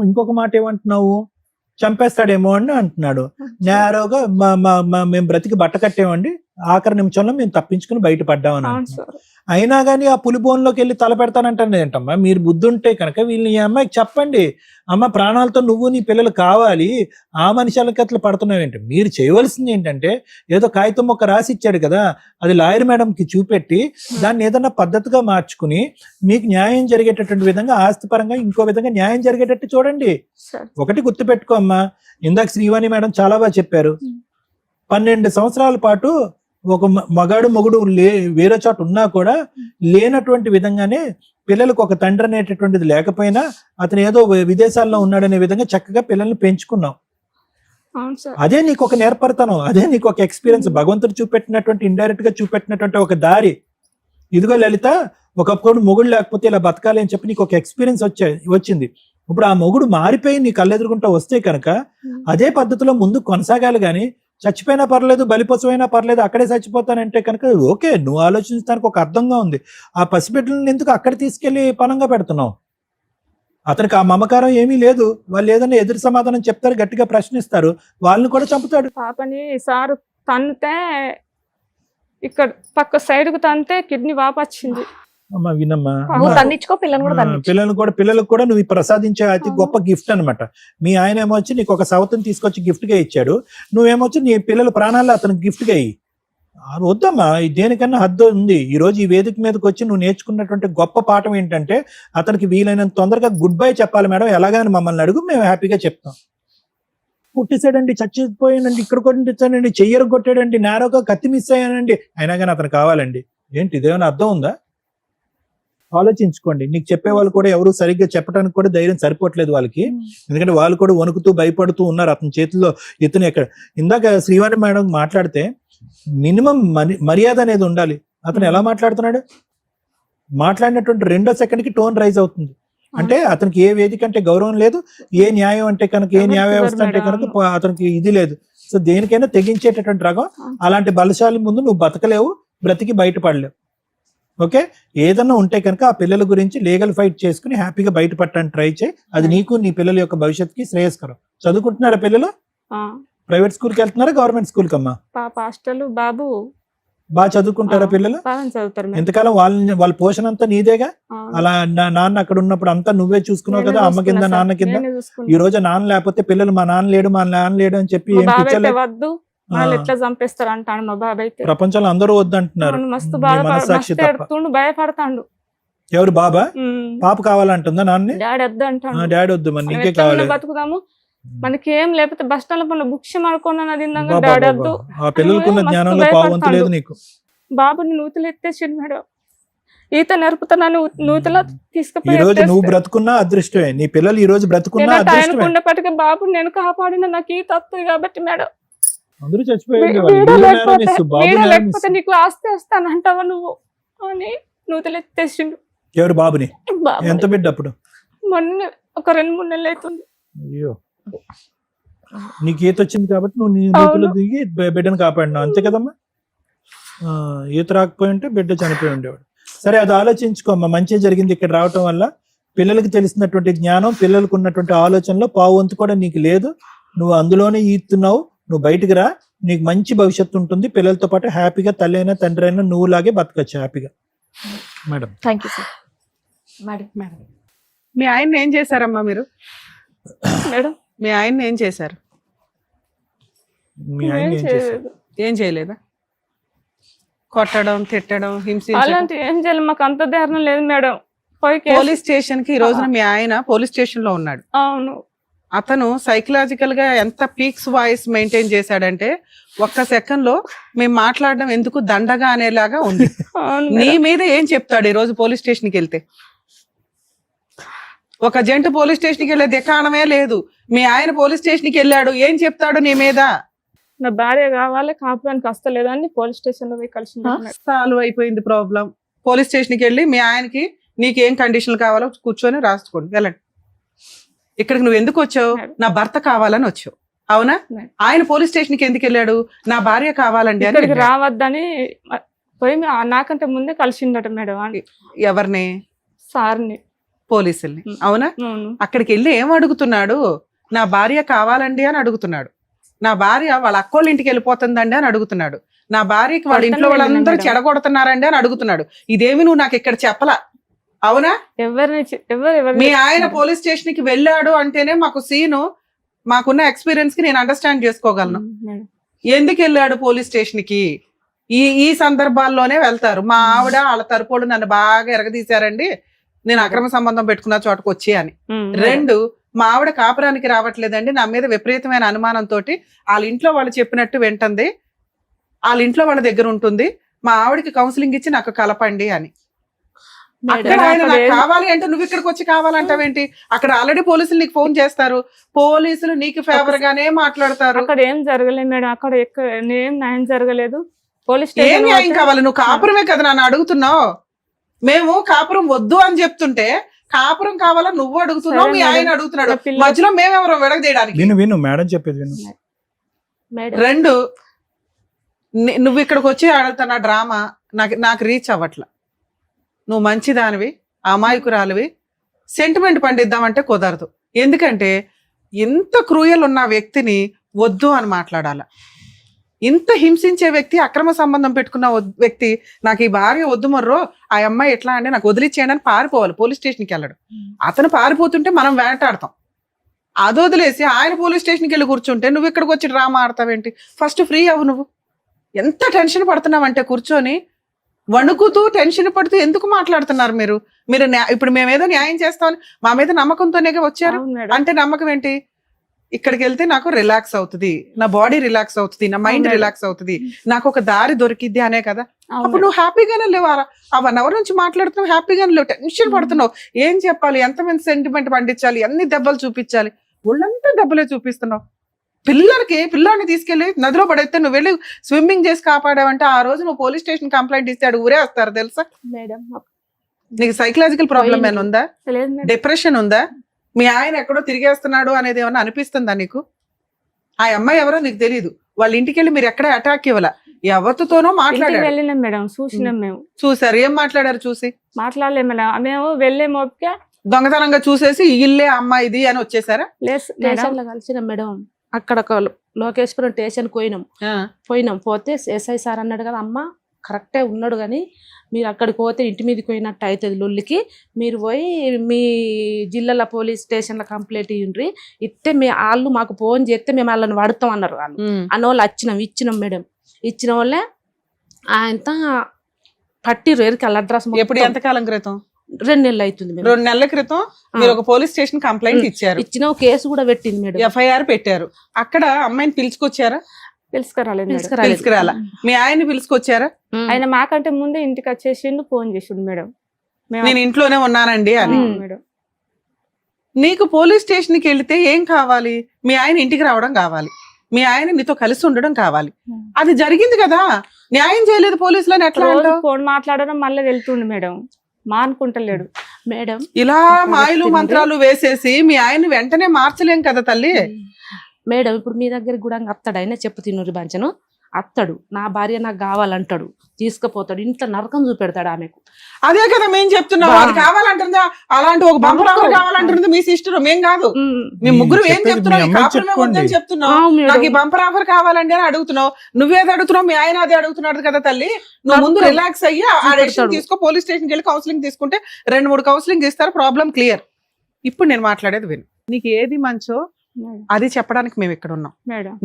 ఇంకొక మాట ఏమంటున్నావు, చంపేస్తాడేమో అని అంటున్నాడు. నేరోగా మేము బ్రతికి బట్ట కట్టేమండి, ఆఖరి నిమిషంలో మేము తప్పించుకుని బయటపడ్డామని అవును అంటున్నాడు. సార్. అయినా కానీ ఆ పులిబోన్లోకి వెళ్ళి తల పెడతానంటాను ఏంటమ్మా. మీరు బుద్ధి ఉంటే కనుక వీళ్ళని ఈ అమ్మాయికి చెప్పండి, అమ్మ ప్రాణాలతో నువ్వు నీ పిల్లలు కావాలి, ఆ మనుషులకి అట్లా పడుతున్నావేంటి. మీరు చేయవలసింది ఏంటంటే ఏదో కాగితం మొక్క రాసి ఇచ్చాడు కదా, అది లాయర్ మేడంకి చూపెట్టి దాన్ని ఏదన్నా పద్ధతిగా మార్చుకుని మీకు న్యాయం జరిగేటటువంటి విధంగా, ఆస్తిపరంగా ఇంకో విధంగా న్యాయం జరిగేటట్టు చూడండి. సార్. ఒకటి గుర్తుపెట్టుకో అమ్మా, ఇందాక శ్రీవాణి మేడం చాలా బాగా చెప్పారు. 12 సంవత్సరాల పాటు ఒక మొగుడు వేరే చోట ఉన్నా కూడా లేనటువంటి విధంగానే పిల్లలకు ఒక తండ్రి అనేటటువంటిది లేకపోయినా అతను ఏదో విదేశాల్లో ఉన్నాడనే విధంగా చక్కగా పిల్లల్ని పెంచుకున్నావు. అవును సార్. అదే నీకు ఒక నేర్పడతాను, అదే నీకు ఒక ఎక్స్పీరియన్స్, భగవంతుడు చూపెట్టినటువంటి ఇండైరెక్ట్ గా చూపెట్టినటువంటి ఒక దారి. ఇదిగో లలిత, ఒకప్పుడు మొగుడు లేకపోతే ఇలా బతకాలి అని చెప్పి నీకు ఒక ఎక్స్పీరియన్స్ వచ్చింది. ఇప్పుడు ఆ మొగుడు మారిపోయి నీ కళ్ళెదురుకుంటా వస్తే కనుక అదే పద్ధతిలో ముందు కొనసాగాలి. కానీ చచ్చిపోయినా పర్లేదు, బలిపశువైనా పర్లేదు, అక్కడే చచ్చిపోతానంటే కనుక ఓకే, నువ్వు ఆలోచించడానికి ఒక అర్థంగా ఉంది. ఆ పసిబిడ్డలను ఎందుకు అక్కడ తీసుకెళ్లి పనంగా పెడుతున్నావు? అతనికి ఆ మమకారం ఏమీ లేదు. వాళ్ళు ఏదైనా ఎదురు సమాధానం చెప్తారు, గట్టిగా ప్రశ్నిస్తారు, వాళ్ళని కూడా చంపుతాడు. పాపని సార్ తన్నితే ఇక్కడ పక్క సైడ్ కు తంతే కిడ్నీ వాపొచ్చింది. అమ్మా వినమ్మా, నువ్వు తన్నించుకో, పిల్లలు కూడా తన్నించుకో. పిల్లలకు కూడా నువ్వు ప్రసాదించే అతి గొప్ప గిఫ్ట్ అన్నమాట. మీ ఆయన ఏమో వచ్చి నీకు ఒక సవతిని తీసుకొచ్చి గిఫ్ట్ గా ఇచ్చాడు, నువ్వేమొచ్చి నీ పిల్లల ప్రాణాలు అతనికి గిఫ్ట్ గా ఇయ్యి. వద్దమ్మా, దేనికన్నా హద్దు ఉంది. ఈ రోజు ఈ వేదిక మీదకి వచ్చి నువ్వు నేర్చుకున్నటువంటి గొప్ప పాఠం ఏంటంటే అతనికి వీలైనంత తొందరగా గుడ్ బై చెప్పాలి మేడం, ఎలాగని మమ్మల్ని అడుగు, మేము హ్యాపీగా చెప్తాం. పుట్టేసాడండి, చచ్చిపోయానండి, ఇక్కడ కొట్టించానండి, చెయ్యరు కొట్టాడండి, నేరోగా కత్తి మిస్ అయ్యానండి, అయినా కానీ అతను కావాలండి. ఏంటి ఇదేమైనా అర్థం ఉందా? ఆలోచించుకోండి. నీకు చెప్పే వాళ్ళు కూడా ఎవరు సరిగ్గా చెప్పడానికి కూడా ధైర్యం సరిపోవట్లేదు వాళ్ళకి. ఎందుకంటే వాళ్ళు కూడా వణుకుతూ భయపడుతూ ఉన్నారు. అతని చేతిలో ఎత్తున ఎక్కడ. ఇందాక శ్రీవాణి మేడం మాట్లాడితే మినిమం మర్యాద అనేది ఉండాలి. అతను ఎలా మాట్లాడుతున్నాడు, మాట్లాడినటువంటి 2వ సెకండ్కి టోన్ రైజ్ అవుతుంది. అంటే అతనికి ఏ వేదిక అంటే గౌరవం లేదు, ఏ న్యాయం అంటే కనుక, ఏ న్యాయ వ్యవస్థ అంటే కనుక అతనికి ఇది లేదు. సో దేనికైనా తెగించేటటువంటి రకం. అలాంటి బలశాలి ముందు నువ్వు బతకలేవు, బ్రతికి బయటపడలేవు. ఓకే, ఏదన్నా ఉంటే కనుక ఆ పిల్లల గురించి లీగల్ ఫైట్ చేసుకుని హ్యాపీగా బయటపడటానికి ట్రై చేయి. అది నీకు నీ పిల్లల యొక్క భవిష్యత్తుకి శ్రేయస్కరం. చదువుకుంటున్నారా పిల్లలు? ప్రైవేట్ స్కూల్కి వెళ్తున్నారా, గవర్నమెంట్ స్కూల్కి అమ్మా? పాప హాస్టల్, బాబు బాగా చదువుకుంటారా పిల్లలు? చదువుతారు. ఎంతకాలం వాళ్ళ పోషణ అంతా నీదేగా? అలా నాన్న అక్కడ ఉన్నప్పుడు అంతా నువ్వే చూసుకున్నావు కదా, అమ్మ కింద నాన్న కింద. ఈ రోజు నాన్న లేకపోతే పిల్లలు మా నాన్న లేడు అని చెప్పి ఏం పిచ్చలే వద్దు, వాళ్ళు ఎట్లా చంపేస్తారు అంటాడు మా బాబాయ్. ప్రపంచంలో అందరూ వద్దంటున్నారు, మస్తు మనసాక్షి తప్ప. భయపడతాడు. ఎవరు బాబా? పాప కావాలంటుందా నాన్న? డాడీ వద్దు అంటాడు. డాడీ వద్దు, మరి నీకే కావాలి. బతుకుదాము, మనకి ఏం లేకపోతే బస్ స్టాండ్ లో బుక్స్ అనుకున్నాను, డాడీ వద్దు. ఆ పిల్లలకున్న జ్ఞానంలో పావంతు లేదు నీకు. బాబుని నూతులు ఎత్తేసిండు మేడం, ఈత నేర్పుతున్నాను, నూతులో తీసుకుపోయి. ఈ రోజు నువ్వు బ్రతుకున్నా అదృష్టమే, నీ పిల్లలు ఈ రోజు బ్రతుకున్నా అదృష్టమే. ఉన్నప్పటికీ బాబుని నేను కాపాడిన, నాకు ఈత వస్తుంది కాబట్టి మేడం. అందరూ చచ్చిపోయారు, లేకపోతే నీకు ఆస్తి వస్తానంటావా నువ్వు అని నూతులు ఎత్తేసిండు. ఎవరు బాబుని? ఎంత బిడ్డ అప్పుడు? మొన్న ఒక 2-3 నెలలు అవుతుంది. అయ్యో, నీకు ఈత వచ్చింది కాబట్టి నువ్వు నీ నూతులు దిగి బిడ్డను కాపాడినావు, అంతే కదమ్మా. ఈత రాకపోయి ఉంటే బిడ్డ చనిపోయి ఉండేవాడు. సరే, అది ఆలోచించుకోమ్మా. మంచి జరిగింది ఇక్కడ రావటం వల్ల. పిల్లలకి తెలిసినటువంటి జ్ఞానం, పిల్లలకు ఉన్నటువంటి ఆలోచనలో పావంతు కూడా నీకు లేదు. నువ్వు అందులోనే ఈతున్నావు. నువ్వు బయటికి రా, నీకు మంచి భవిష్యత్తు ఉంటుంది. పిల్లలతో పాటు హ్యాపీగా తల్లి అయినా తండ్రి అయినా నువ్వులాగే బతకచ్చు హ్యాపీగా. Madam, thank you sir. Madam, మీ ఆయన ఏం చేశారమ్మా మీరు? మేడం, మీ ఆయన ఏం చేశారు? మీ ఆయన ఏం చేశారు? ఏం చేయలేదా? కొట్టడం, తిట్టడం, హింసించడం అలాంటి ఏం చేయాలి, మాకు అంత ధైర్యం లేదు మేడం. పోలీస్ స్టేషన్ కి ఈ రోజున మీ ఆయన పోలీస్ స్టేషన్ లో ఉన్నాడు. అవును. అతను సైకలాజికల్ గా ఎంత పీక్స్ వాయిస్ మెయింటైన్ చేశాడంటే ఒక్క సెకండ్ లో మేము మాట్లాడడం ఎందుకు దండగా అనేలాగా ఉంది. నీ మీద ఏం చెప్తాడు ఈ రోజు పోలీస్ స్టేషన్ కి వెళ్తే? ఒక జంట పోలీస్ స్టేషన్ కి వెళ్ళే దికాణమే లేదు. మీ ఆయన పోలీస్ స్టేషన్ కి వెళ్ళాడు, ఏం చెప్తాడు నీ మీద? నా భార్య కావాలి, కాపురానికి వస్తలేదని పోలీస్ స్టేషన్ లో పోయి కలిసి సాల్వ్ అయిపోయింది ప్రాబ్లం. పోలీస్ స్టేషన్కి వెళ్ళి మీ ఆయనకి నీకేం కండిషన్లు కావాలో కూర్చొని రాసుకోండి, వెళ్ళండి. ఇక్కడికి నువ్వు ఎందుకు వచ్చావు? నా భర్త కావాలని వచ్చావు, అవునా? ఆయన పోలీస్ స్టేషన్కి ఎందుకు వెళ్ళాడు? నా భార్య కావాలండి అని ఇక్కడికి వెళ్ళాడు. రావద్దని పోయి నాకంటే ముందే కలిసిండట మేడం ఎవరిని? సార్ని. పోలీసుల్ని, అవునా? అవును. అక్కడికి వెళ్ళి ఏం అడుగుతున్నాడు? నా భార్య కావాలండి అని అడుగుతున్నాడు. నా భార్య వాళ్ళ అక్కోళ్ళ ఇంటికి వెళ్ళిపోతుందండి అని అడుగుతున్నాడు. నా భార్యకి వాళ్ళ ఇంట్లో వాళ్ళందరూ చెడగొడుతున్నారండి అని అడుగుతున్నాడు. ఇదేమి నువ్వు నాకు ఇక్కడ చెప్పలా, అవునా? మీ ఆయన పోలీస్ స్టేషన్ కి వెళ్ళాడు అంటేనే మాకు సీను, మాకున్న ఎక్స్పీరియన్స్ కి నేను అండర్స్టాండ్ చేసుకోగలను. ఎందుకు వెళ్ళాడు పోలీస్ స్టేషన్ కి? ఈ సందర్భాల్లోనే వెళ్తారు. మా ఆవిడ వాళ్ళ తరపుడు నన్ను బాగా ఎరగదీశారండి, నేను అక్రమ సంబంధం పెట్టుకున్న చోటకు వచ్చి అని. 2, మా ఆవిడ కాపురానికి రావట్లేదండి, నా మీద విపరీతమైన అనుమానంతో వాళ్ళ ఇంట్లో వాళ్ళు చెప్పినట్టు వింటుంది, వాళ్ళ ఇంట్లో వాళ్ళ దగ్గర ఉంటుంది, మా ఆవిడకి కౌన్సిలింగ్ ఇచ్చి నాకు కలపండి అని. అక్కడ ఆయన నాకు కావాలి అంటే నువ్వు ఇక్కడికి వచ్చి కావాలంటావేంటి? అక్కడ ఆల్రెడీ పోలీసులు నీకు ఫోన్ చేస్తారు, పోలీసులు నీకు ఫేవర్ గానే మాట్లాడతారు. అక్కడ ఏం జరగలేదు మేడం, అక్కడ ఏం న్యాయం జరగలేదు. పోలీస్ ఏం న్యాయం కావాలి? నువ్వు కాపురమే కదా నన్ను అడుగుతున్నావు. మేము కాపురం వద్దు అని చెప్తుంటే కాపురం కావాలా నువ్వు అడుగుతున్నావు, మీ ఆయన అడుగుతున్నాడు, మధ్యలో మేమెవరో విడగదీయడానికి. విను మేడం చెప్పేది విను. 2, నువ్వు ఇక్కడికి వచ్చి ఆడుతున్న డ్రామా నాకు రీచ్ అవ్వట్ల. నువ్వు మంచిదానివి, అమాయకురాలివి, సెంటిమెంట్ పండిద్దామంటే కుదరదు. ఎందుకంటే ఇంత క్రూయల్ ఉన్న వ్యక్తిని వద్దు అని మాట్లాడాల. ఇంత హింసించే వ్యక్తి, అక్రమ సంబంధం పెట్టుకున్న వ్యక్తి, నాకు ఈ భార్య వద్దు మర్రో, ఆ అమ్మాయి ఎట్లా అంటే నాకు వదిలిచ్చేయండి అని పారిపోవాలి, పోలీస్ స్టేషన్కి వెళ్ళడు. అతను పారిపోతుంటే మనం వేటాడతాం. అది వదిలేసి ఆయన పోలీస్ స్టేషన్కి వెళ్ళి కూర్చుంటే నువ్వు ఇక్కడికి వచ్చి డ్రామా ఆడతావేంటి? ఫస్ట్ ఫ్రీ అవ్వు. నువ్వు ఎంత టెన్షన్ పడుతున్నావంటే కూర్చొని వణుకుతూ టెన్షన్ పడుతూ ఎందుకు మాట్లాడుతున్నారు మీరు? ఇప్పుడు మేమేదో న్యాయం చేస్తామని మా మీద నమ్మకంతోనే వచ్చారు. అంటే నమ్మకం ఏంటి? ఇక్కడికి వెళ్తే నాకు రిలాక్స్ అవుతుంది, నా బాడీ రిలాక్స్ అవుతుంది, నా మైండ్ రిలాక్స్ అవుతుంది, నాకు ఒక దారి దొరికిద్ది అనే కదా. అప్పుడు నువ్వు హ్యాపీగానే లేవు. ఆ 1 hour నుంచి మాట్లాడుతున్నావు, హ్యాపీగానే లేవు, టెన్షన్ పడుతున్నావు. ఏం చెప్పాలి, ఎంతమంది సెంటిమెంట్ పండించాలి, ఎన్ని దెబ్బలు చూపించాలి, ఒళ్ళంతా దెబ్బలే చూపిస్తున్నావు. పిల్లాడిని తీసుకెళ్లి నదిలో పడేస్తే నువ్వు వెళ్ళి స్విమ్మింగ్ చేసి కాపాడావంటే ఆ రోజు నువ్వు పోలీస్ స్టేషన్ కంప్లైంట్ ఇస్తే అడు ఊరే వస్తారు తెలుసా? నీకు సైకలాజికల్ ప్రాబ్లం ఏమైనా ఉందా? డిప్రెషన్ ఉందా? మీ ఆయన ఎక్కడో తిరిగేస్తున్నాడు అనేది ఏమన్నా అనిపిస్తుందా నీకు? ఆ అమ్మాయి ఎవరో నీకు తెలియదు. వాళ్ళ ఇంటికి వెళ్ళి మీరు ఎక్కడ అటాక్ ఇవ్వాల, ఎవరితోనో మాట్లాడారు. వెళ్ళినాం మేడం, చూసినాం మేము. చూసారు? ఏం మాట్లాడారు? చూసి మాట్లాడలేం మేడం, మేము వెళ్ళేమో దొంగతనంగా చూసేసి ఇల్లే అమ్మాయిది అని వచ్చేసారా? స్టేషన్ లో కలిసినాం మేడం. అక్కడ లోకేశ్వరం స్టేషన్ పోయినాం. పోతే ఎస్ఐ సార్ అన్నాడు కదా, అమ్మ కరెక్టే ఉన్నాడు కానీ మీరు అక్కడికి పోతే ఇంటి మీదకి పోయినట్టు అవుతుంది లొల్లికి, మీరు పోయి మీ జిల్లాల పోలీస్ స్టేషన్లో కంప్లైంట్ ఇవ్వండి, ఇస్తే వాళ్ళు మాకు ఫోన్ చేస్తే మేము వాళ్ళని వాడుతాం అన్నారు. వాళ్ళు అన్న వాళ్ళు ఇచ్చినాం మేడం. ఇచ్చిన వాళ్ళే ఆయనతో పట్టిరు ఎరికి వాళ్ళ అడ్రస్. ఎప్పుడు? ఎంతకాలం క్రితం? 2 నెలలు అవుతుంది. 2 నెలల క్రితం మీరు ఒక పోలీస్ స్టేషన్ కంప్లైంట్ ఇచ్చారు. ఇచ్చిన కేసు కూడా పెట్టింది మేడం, FIR పెట్టారు. అక్కడ అమ్మాయిని పిలుచుకొచ్చారా? పిలుచుకురాలా? మీ ఆయన్ని పిలుచుకొచ్చారా? ఆయన మాకంటే ముందే ఇంటికి వచ్చేసిండు, ఫోన్ చేసిండు మేడం, నేను ఇంట్లోనే ఉన్నానండి అని. నీకు పోలీస్ స్టేషన్కి వెళితే ఏం కావాలి? మీ ఆయన ఇంటికి రావడం కావాలి, మీ ఆయన నీతో కలిసి ఉండడం కావాలి. అది జరిగింది కదా, న్యాయం చేయలేదు పోలీసులని ఎట్లా? ఫోన్ మాట్లాడడం మళ్ళీ వెళ్తుండు మేడం, మానుకుంటలేడు మేడం. ఇలా మాయలు మంత్రాలు వేసేసి మీ ఆయన వెంటనే మార్చలేం కదా తల్లి. మేడం ఇప్పుడు మీ దగ్గర కూడా అత్తడు, ఆయన చెప్పు తిన్నూరి బంచను అత్తడు, నా భార్య నాకు కావాలంటాడు, తీసుకుపోతాడు, ఇంట్లో నరకం చూపెడతాడు ఆమెకు. అదే కదా మేము చెప్తున్నాం, అది కావాలంటుందా? అలాంటి ఒక బంపర్ ఆఫర్ కావాలంటుంది మీ సిస్టర్, మేం కాదు. మేము ముగ్గురు ఏం చెప్తున్నాం, నాకు ఈ బంపర్ ఆఫర్ కావాలండి అని అడుగుతున్నావు. నువ్వేది అడుగుతున్నావు, మీ ఆయన అదే అడుగుతున్నాడు కదా తల్లి. నువ్వు ముందు రిలాక్స్ అయ్యి ఆ డెసిషన్ తీసుకో, పోలీస్ స్టేషన్కి వెళ్ళి కౌన్సిలింగ్ తీసుకుంటే 2-3 కౌన్సిలింగ్ ఇస్తారు, ప్రాబ్లం క్లియర్. ఇప్పుడు నేను మాట్లాడేది విను. నీకు ఏది మంచో అది చెప్పడానికి మేము ఇక్కడ ఉన్నాం.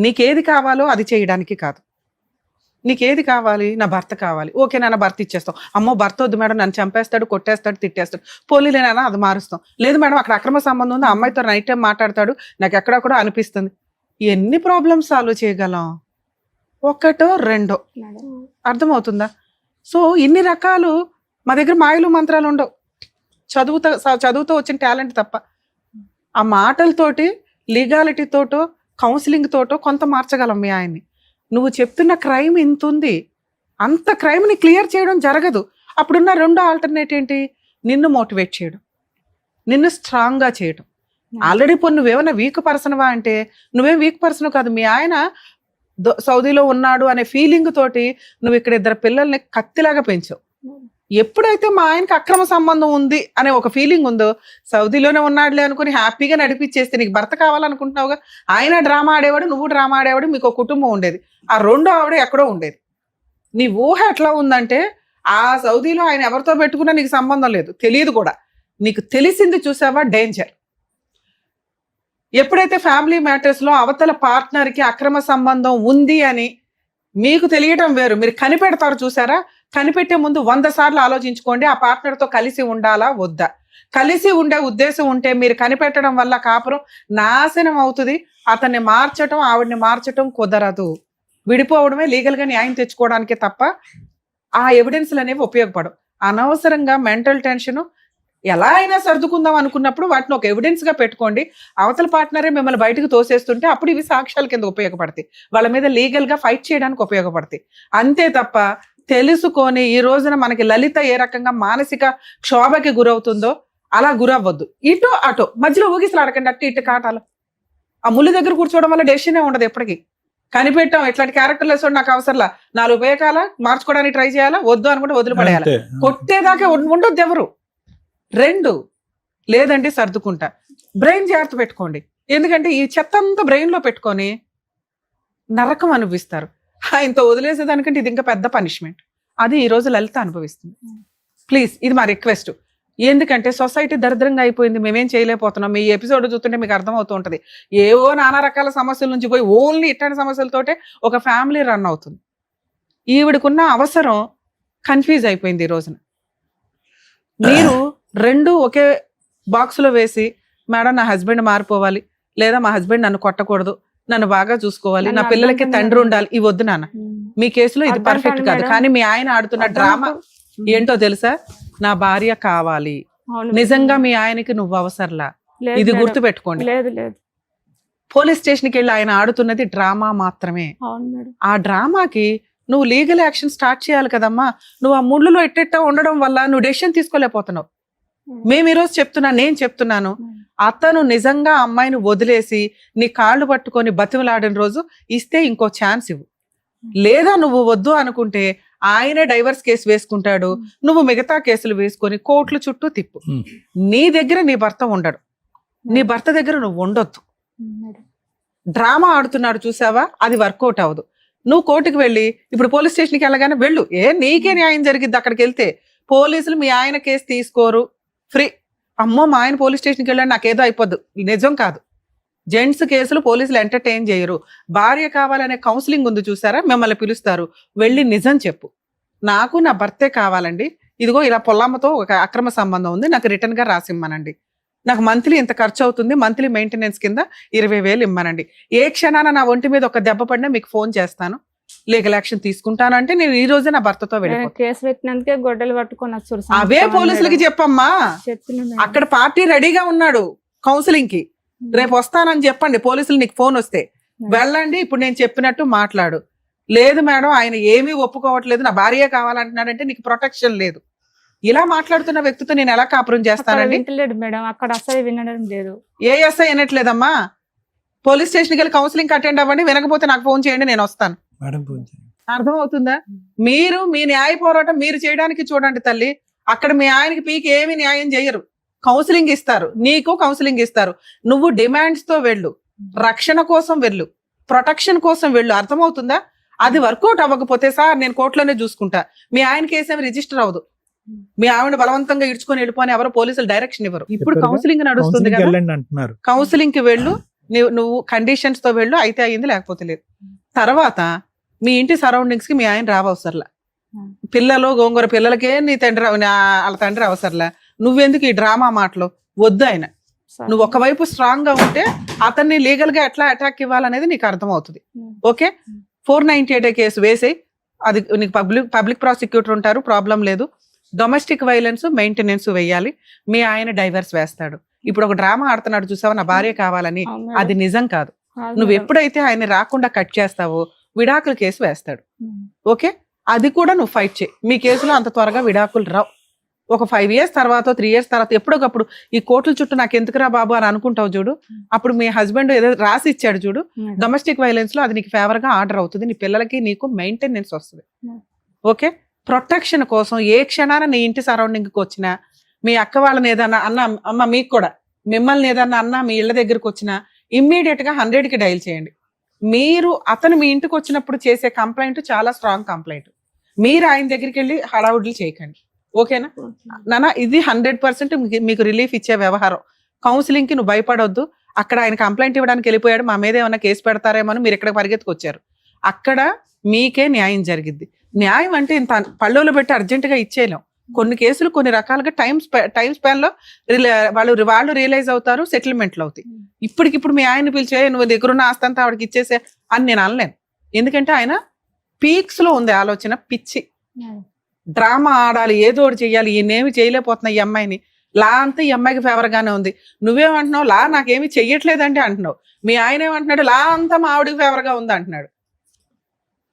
నీకేది కావాలో అది చేయడానికి కాదు. నీకేది కావాలి? నా భర్త కావాలి, ఓకే నాన్న భర్త ఇచ్చేస్తాం. అమ్మో భర్త వద్దు మేడం, నన్ను చంపేస్తాడు, కొట్టేస్తాడు, తిట్టేస్తాడు, పోలీలేనా అది మారుస్తాం. లేదు మేడం అక్కడ అక్రమ సంబంధం ఉంది, అమ్మాయితో నైట్ టైం మాట్లాడతాడు, నాకు ఎక్కడో అనిపిస్తుంది. ఎన్ని ప్రాబ్లమ్స్ సాల్వ్ చేయగలం? 1, 2 అర్థమవుతుందా? సో ఇన్ని రకాలు మా దగ్గర మాయలు మంత్రాలు ఉండవు, చదువుతో వచ్చిన టాలెంట్ తప్ప. ఆ మాటలతోటి, లీగాలిటీ తోటో, కౌన్సిలింగ్ తోటో కొంత మార్చగలం మీ ఆయన్ని. నువ్వు చెప్తున్న క్రైమ్ ఇంత ఉంది, అంత క్రైమ్ని క్లియర్ చేయడం జరగదు. అప్పుడున్న రెండో ఆల్టర్నేట్ ఏంటి? నిన్ను మోటివేట్ చేయడం, నిన్ను స్ట్రాంగ్ గా చేయడం. ఆల్రెడీ నువ్వేమైనా వీక్ పర్సన్వా అంటే నువ్వేం వీక్ పర్సన్ కాదు. మీ ఆయన సౌదీలో ఉన్నాడు అనే ఫీలింగ్ తోటి నువ్వు ఇక్కడ 2 పిల్లల్ని కత్తిలాగా పెంచావు. ఎప్పుడైతే మా ఆయనకి అక్రమ సంబంధం ఉంది అనే ఒక ఫీలింగ్ ఉందో, సౌదీలోనే ఉన్నాడులే అనుకుని హ్యాపీగా నడిపించేస్తే నీకు భర్త కావాలనుకుంటున్నావుగా. ఆయన డ్రామా ఆడేవాడు, నువ్వు డ్రామా ఆడేవాడు, మీకు ఒక కుటుంబం ఉండేది. ఆ రెండో ఆవిడ ఎక్కడో ఉండేది. నీ ఊహ ఎట్లా ఉందంటే ఆ సౌదీలో ఆయన ఎవరితో పెట్టుకున్నా నీకు సంబంధం లేదు, తెలియదు కూడా. నీకు తెలిసింది చూసావా డేంజర్. ఎప్పుడైతే ఫ్యామిలీ మ్యాటర్స్ లో అవతల పార్ట్నర్ కి అక్రమ సంబంధం ఉంది అని మీకు తెలియటం వేరు, మీరు కనిపెడతారు చూసారా. కనిపెట్టే ముందు 100 సార్లు ఆలోచించుకోండి, ఆ పార్ట్నర్ తో కలిసి ఉండాలా వద్దా. కలిసి ఉండే ఉద్దేశం ఉంటే మీరు కనిపెట్టడం వల్ల కాపురం నాశనం అవుతుంది. అతన్ని మార్చటం, ఆవిడ్ని మార్చటం కుదరదు. విడిపోవడమే లీగల్ గా న్యాయం తెచ్చుకోవడానికే తప్ప ఆ ఎవిడెన్స్లు అనేవి ఉపయోగపడవు. అనవసరంగా మెంటల్ టెన్షన్ ఎలా అయినా సర్దుకుందాం అనుకున్నప్పుడు వాటిని ఒక ఎవిడెన్స్ గా పెట్టుకోండి. అవతల పార్ట్నరే మిమ్మల్ని బయటకు తోసేస్తుంటే అప్పుడు ఇవి సాక్ష్యాల కింద ఉపయోగపడతాయి, వాళ్ళ మీద లీగల్ గా ఫైట్ చేయడానికి ఉపయోగపడతాయి. అంతే తప్ప తెలుసుకొని ఈ రోజున మనకి లలిత ఏ రకంగా మానసిక క్షోభకి గురవుతుందో అలా గురవ్వద్దు. ఇటు అటు మధ్యలో ఊగిసలాడకండి, అటు ఇటు కాటాలు. ఆ ముళ్ళు దగ్గర కూర్చోవడం వల్ల డెసిషనే ఉండదు ఎప్పటికీ. కనిపెట్టాం ఇట్లాంటి క్యారెక్టర్ లెస్ నాకు అవసరంలా, 4 ఉపయోగాల మార్చుకోవడానికి ట్రై చేయాలా, వద్దు అనుకుంటే వదిలిపడేయాలి. కొట్టేదాకా ఉండొద్దు ఎవరు. 2 లేదంటే సర్దుకుంటా. బ్రెయిన్ జాగ్రత్త పెట్టుకోండి, ఎందుకంటే ఈ చెత్త అంతా బ్రెయిన్ లో పెట్టుకొని నరకం అనుభవిస్తారు. ఆయనతో వదిలేసేదానికంటే ఇది ఇంకా పెద్ద పనిష్మెంట్. అది ఈ రోజు లలిత అనుభవిస్తుంది. ప్లీజ్ ఇది మా రిక్వెస్ట్. ఎందుకంటే సొసైటీ దరిద్రంగా అయిపోయింది, మేమేం చేయలేకపోతున్నాం. మీ ఎపిసోడ్ చూస్తుంటే మీకు అర్థమవుతూ ఉంటుంది. ఏవో నానా రకాల సమస్యల నుంచి పోయి ఓన్లీ ఇట్లాంటి సమస్యలతోటే ఒక ఫ్యామిలీ రన్ అవుతుంది. ఈవిడకున్న అవసరం కన్ఫ్యూజ్ అయిపోయింది ఈ రోజున. మీరు 2 ఒకే బాక్స్ లో వేసి, మేడం నా హస్బెండ్ మారిపోవాలి, లేదా మా హస్బెండ్ నన్ను కొట్టకూడదు, నన్ను బాగా చూసుకోవాలి, నా పిల్లలకి తండ్రి ఉండాలి, ఇవి వద్దు నాన్న. మీ కేసులో ఇది పర్ఫెక్ట్ కాదు. కానీ మీ ఆయన ఆడుతున్న డ్రామా ఏంటో తెలుసా? నా భార్య కావాలి, నిజంగా మీ ఆయనకి నువ్వు అవసరంలా. ఇది గుర్తు పెట్టుకోండి. పోలీస్ స్టేషన్కి వెళ్ళి ఆయన ఆడుతున్నది డ్రామా మాత్రమే. ఆ డ్రామాకి నువ్వు లీగల్ యాక్షన్ స్టార్ట్ చేయాలి కదమ్మా. నువ్వు ఆ ముళ్ళులో ఎట్టెట్టా ఉండడం వల్ల నువ్వు డెసిషన్ తీసుకోలేకపోతున్నావు. మేము ఈరోజు నేను చెప్తున్నాను, అతను నిజంగా అమ్మాయిని వదిలేసి నీ కాళ్ళు పట్టుకొని బతిమలాడిన రోజు ఇస్తే ఇంకో ఛాన్స్ ఇవ్వు. లేదా నువ్వు వద్దు అనుకుంటే ఆయనే డైవర్స్ కేసు వేసుకుంటాడు, నువ్వు మిగతా కేసులు వేసుకొని కోర్టుల చుట్టూ తిప్పు. నీ దగ్గర నీ భర్త ఉండడు, నీ భర్త దగ్గర నువ్వు ఉండొద్దు. డ్రామా ఆడుతున్నాడు చూసావా, అది వర్కౌట్ అవ్వదు. నువ్వు కోర్టుకు వెళ్ళి ఇప్పుడు పోలీస్ స్టేషన్కి వెళ్ళగానే వెళ్ళు, నీకే న్యాయం జరిగిద్ది. అక్కడికి వెళ్తే పోలీసులు మీ ఆయన కేసు తీసుకోరు, ఫ్రీ. అమ్మో మా ఆయన పోలీస్ స్టేషన్కి వెళ్ళాడు నాకేదో అయిపోద్దు, నిజం కాదు. జెంట్స్ కేసులు పోలీసులు ఎంటర్టైన్ చేయరు. భార్య కావాలనే కౌన్సిలింగ్ ఉంది చూసారా, మిమ్మల్ని పిలుస్తారు, వెళ్ళి నిజం చెప్పు. నాకు నా భర్తే కావాలండి, ఇదిగో ఇలా పొల్లమ్మతో ఒక అక్రమ సంబంధం ఉంది, నాకు రిటర్న్ గా రాసిమ్మనండి, నాకు మంత్లీ ఇంత ఖర్చు అవుతుంది, మంత్లీ మెయింటెనెన్స్ కింద 20,000 ఇమ్మనండి. ఏ క్షణాన నా ఒంటి మీద ఒక దెబ్బ పడినా మీకు ఫోన్ చేస్తాను, లీగల్ యాక్షన్ తీసుకుంటాను అంటే నేను ఈ రోజే నా భర్తతో కేసు పెట్టినందుకే గొడ్డలు పట్టుకొని అవే పోలీసులకి చెప్పమ్మా. అక్కడ పార్టీ రెడీగా ఉన్నాడు కౌన్సిలింగ్ కి, రేపు వస్తానని చెప్పండి. పోలీసులు నీకు ఫోన్ వస్తే వెళ్ళండి, ఇప్పుడు నేను చెప్పినట్టు మాట్లాడు. లేదు మేడం ఆయన ఏమీ ఒప్పుకోవట్లేదు, నా భార్య కావాలంటున్నాడంటే నీకు ప్రొటెక్షన్ లేదు. ఇలా మాట్లాడుతున్న వ్యక్తితో నేను ఎలా కాపురం చేస్తానండి? మేడం అక్కడ అసలు వినడం లేదు. ఏ ఎస్ఐ వినట్లేదమ్మా. పోలీస్ స్టేషన్కి వెళ్ళి కౌన్సిలింగ్ అటెండ్ అవ్వండి, వినకపోతే నాకు ఫోన్ చేయండి, నేను వస్తాను. అర్థం అవుతుందా? మీరు మీ న్యాయ పోరాటం మీరు చేయడానికి చూడండి తల్లి. అక్కడ మీ ఆయనకి పీకి ఏమి న్యాయం చేయరు, కౌన్సిలింగ్ ఇస్తారు, నీకు కౌన్సిలింగ్ ఇస్తారు. నువ్వు డిమాండ్స్ తో వెళ్ళు, రక్షణ కోసం వెళ్ళు, ప్రొటెక్షన్ కోసం వెళ్ళు. అర్థమవుతుందా? అది వర్కౌట్ అవ్వకపోతే సార్ నేను కోర్టులోనే చూసుకుంటా, మీ ఆయన కేసు రిజిస్టర్ అవ్వదు, మీ ఆవిడ బలవంతంగా ఇడ్చుకొని వెళ్ళిపోని ఎవరో పోలీసులు డైరెక్షన్ ఇవ్వరు. ఇప్పుడు కౌన్సిలింగ్ నడుస్తుంది కదా, కౌన్సిలింగ్ కి వెళ్ళు, నువ్వు కండిషన్స్ తో వెళ్ళు, అయితే అయ్యింది లేకపోతే లేదు. తర్వాత మీ ఇంటి సరౌండింగ్స్ కి మీ ఆయన రావసరలా, పిల్లలు గోంగూర పిల్లలకే నీ తండ్రి వాళ్ళ తండ్రి అవసరంలా. నువ్వెందుకు ఈ డ్రామా మాటలు వద్దు. ఆయన నువ్వు ఒకవైపు స్ట్రాంగ్ గా ఉంటే అతన్ని లీగల్ గా ఎట్లా అటాక్ ఇవ్వాలనేది నీకు అర్థమవుతుంది. ఓకే, 498 కేసు వేసి అది నీకు పబ్లిక్ ప్రాసిక్యూటర్ ఉంటారు, ప్రాబ్లం లేదు. డొమెస్టిక్ వైలెన్స్ మెయింటెనెన్స్ వేయాలి, మీ ఆయన డైవర్స్ వేస్తాడు. ఇప్పుడు ఒక డ్రామా ఆడుతున్నాడు చూసావా, నా భార్య కావాలని, అది నిజం కాదు. నువ్వు ఎప్పుడైతే ఆయన రాకుండా కట్ చేస్తావో విడాకుల కేసు వేస్తాడు. ఓకే, అది కూడా నువ్వు ఫైట్ చేయి. మీ కేసులో అంత త్వరగా విడాకులు రావు. ఒక 5 years తర్వాత 3 years తర్వాత ఎప్పుడొకప్పుడు ఈ కోర్టుల చుట్టూ నాకు ఎందుకురా బాబు అని అనుకుంటావు చూడు, అప్పుడు మీ హస్బెండ్ ఏదో రాసి ఇచ్చాడు చూడు డొమెస్టిక్ వైలెన్స్ లో, అది నీకు ఫేవర్ గా ఆర్డర్ అవుతుంది. నీ పిల్లలకి నీకు మెయింటెనెన్స్ వస్తుంది. ఓకే, ప్రొటెక్షన్ కోసం ఏ క్షణాన నీ ఇంటి సరౌండింగ్ కి వచ్చినా, మీ అక్క వాళ్ళని ఏదన్నా అన్న, అమ్మ మీకు కూడా మిమ్మల్ని ఏదన్నా అన్నా మీ ఇళ్ళ దగ్గరకు వచ్చినా ఇమ్మీడియట్ గా 100కి డైల్ చేయండి. మీరు అతను మీ ఇంటికి వచ్చినప్పుడు చేసే కంప్లైంట్ చాలా స్ట్రాంగ్ కంప్లైంట్. మీరు ఆయన దగ్గరికి వెళ్ళి హడావుడ్లు చేయకండి. ఓకేనా నాన్న, ఇది 100% మీకు రిలీఫ్ ఇచ్చే వ్యవహారం. కౌన్సిలింగ్ కి నువ్వు భయపడొద్దు. అక్కడ ఆయన కంప్లైంట్ ఇవ్వడానికి వెళ్ళిపోయాడు, మా మీద ఏమైనా కేసు పెడతారేమో అని మీరు ఇక్కడ పరిగెత్తుకొచ్చారు. అక్కడ మీకే న్యాయం జరిగిద్ది. న్యాయం అంటే ఇంత పళ్ళులో పెట్టి అర్జెంటుగా ఇచ్చేయలేం. కొన్ని కేసులు కొన్ని రకాలుగా టైం స్పాన్ లో వాళ్ళు రియలైజ్ అవుతారు, సెటిల్మెంట్లు అవుతాయి. ఇప్పటికిప్పుడు మీ ఆయన పిలిచే నువ్వు దగ్గరున్న ఆస్తంతా ఆవిడకి ఇచ్చేసే అని నేను అనలేను. ఎందుకంటే ఆయన పీక్స్ లో ఉంది ఆలోచన, పిచ్చి డ్రామా ఆడాలి, ఏదో ఒకటి చెయ్యాలి. ఈయనేమి చేయలేకపోతున్నా ఈ అమ్మాయిని. లా అంతా ఈ అమ్మాయికి ఫేవర్ గానే ఉంది. నువ్వేమంటున్నావు, లా నాకేమి చెయ్యట్లేదంటే అంటున్నావు. మీ ఆయన ఏమంటున్నాడు, లా అంతా మా ఆవిడకి ఫేవర్ గా ఉంది అంటున్నాడు.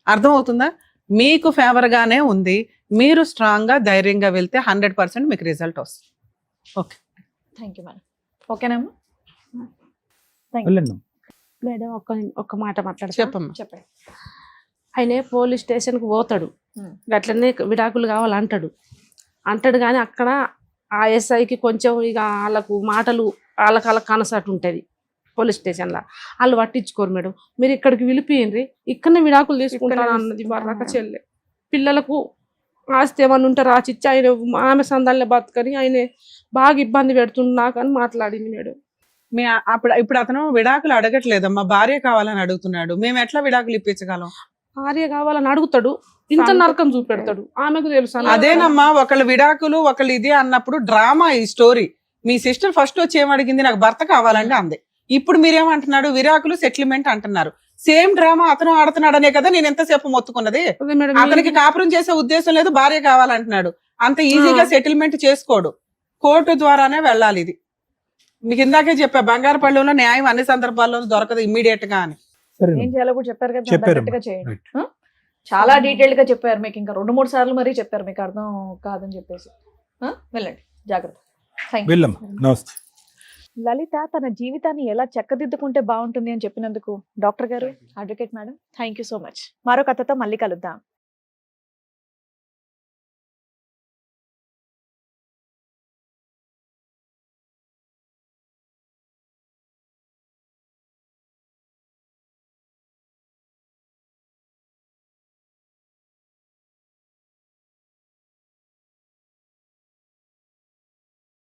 అర్థం అవుతుందా? మీకు ఫేవర్ గానే ఉంది. మీరు స్ట్రాంగ్ గా ధైర్యంగా వెళ్తే 100% మీకు రిజల్ట్ వస్తుంది. Okay, thank you madam. ఓకేనమ్మా, వెళ్ళండి. మేడం ఒక్క మాట మాట్లాడతా. చెప్పమ్మా. చెప్పండి. ఆయన పోలీస్ స్టేషన్కి పోతాడు, అట్లనే విడాకులు కావాలంటాడు కానీ అక్కడ ఆ ఎస్ఐకి కొంచెం ఇక వాళ్ళకు మాటలు వాళ్ళకి కనసాటు ఉంటుంది పోలీస్ స్టేషన్లో. వాళ్ళు పట్టించుకోరు మేడం. మీరు ఇక్కడికి పిలిపియండి, ఇక్కడనే విడాకులు తీసుకుంటాను అన్నది బర్రాక చెల్లె. పిల్లలకు ఆస్తి ఏమన్నా ఉంటే రాసిచ్చి ఆయన ఆమె సందాలనే బతుకని ఆయన బాగా ఇబ్బంది పెడుతున్నా కానీ మాట్లాడింది మేడం. ఇప్పుడు అతను విడాకులు అడగట్లేదమ్మా, భార్య కావాలని అడుగుతున్నాడు. మేము ఎట్లా విడాకులు ఇప్పించగలం? భార్య కావాలని అడుగుతాడు, ఇంత నరకం చూపెడతాడు. ఆమెకు తెలుసు. అదేనమ్మా, ఒకళ్ళు విడాకులు ఒకళ్ళు ఇది అన్నప్పుడు డ్రామా ఈ స్టోరీ. మీ సిస్టర్ ఫస్ట్ వచ్చి ఏమడిగింది, నాకు భర్త కావాలంటే అంది. ఇప్పుడు మీరేమంటున్నాడు, విడాకులు సెటిల్మెంట్ అంటున్నారు. సేమ్ డ్రామా అతను ఆడుతున్నాడనే కదా నేను ఎంతసేపు మొత్తుకున్నది. అతనికి కాపురం చేసే ఉద్దేశం లేదు, భార్య కావాలంటున్నాడు. అంత ఈజీగా సెటిల్మెంట్ చేసుకోడు, కోర్టు ద్వారానే వెళ్ళాలి. ఇది మీకు ఇందాకే చెప్పా, బంగారుపల్లిలో న్యాయం అన్ని సందర్భాల్లోనూ దొరకదు ఇమ్మీడియట్ గా అని. ఏం చేయాలో కూడా చెప్పారు కదా, చెప్పారు. తగ్గట్టుగా చేయండి. చాలా డీటెయిల్డ్ గా చెప్పారు మీకు, ఇంకా 2-3 సార్లు మరీ చెప్పారు, మీకు అర్థం కాదని చెప్పేసి. వెళ్ళండి, జాగ్రత్త. వెళ్ళమ్మా, నమస్తే. లలిత తన జీవితాన్ని ఎలా చక్కదిద్దుకుంటే బాగుంటుంది అని చెప్పినందుకు డాక్టర్ గారు, advocate madam, thank you so much. మరో కథతో మళ్ళీ కలుద్దాం.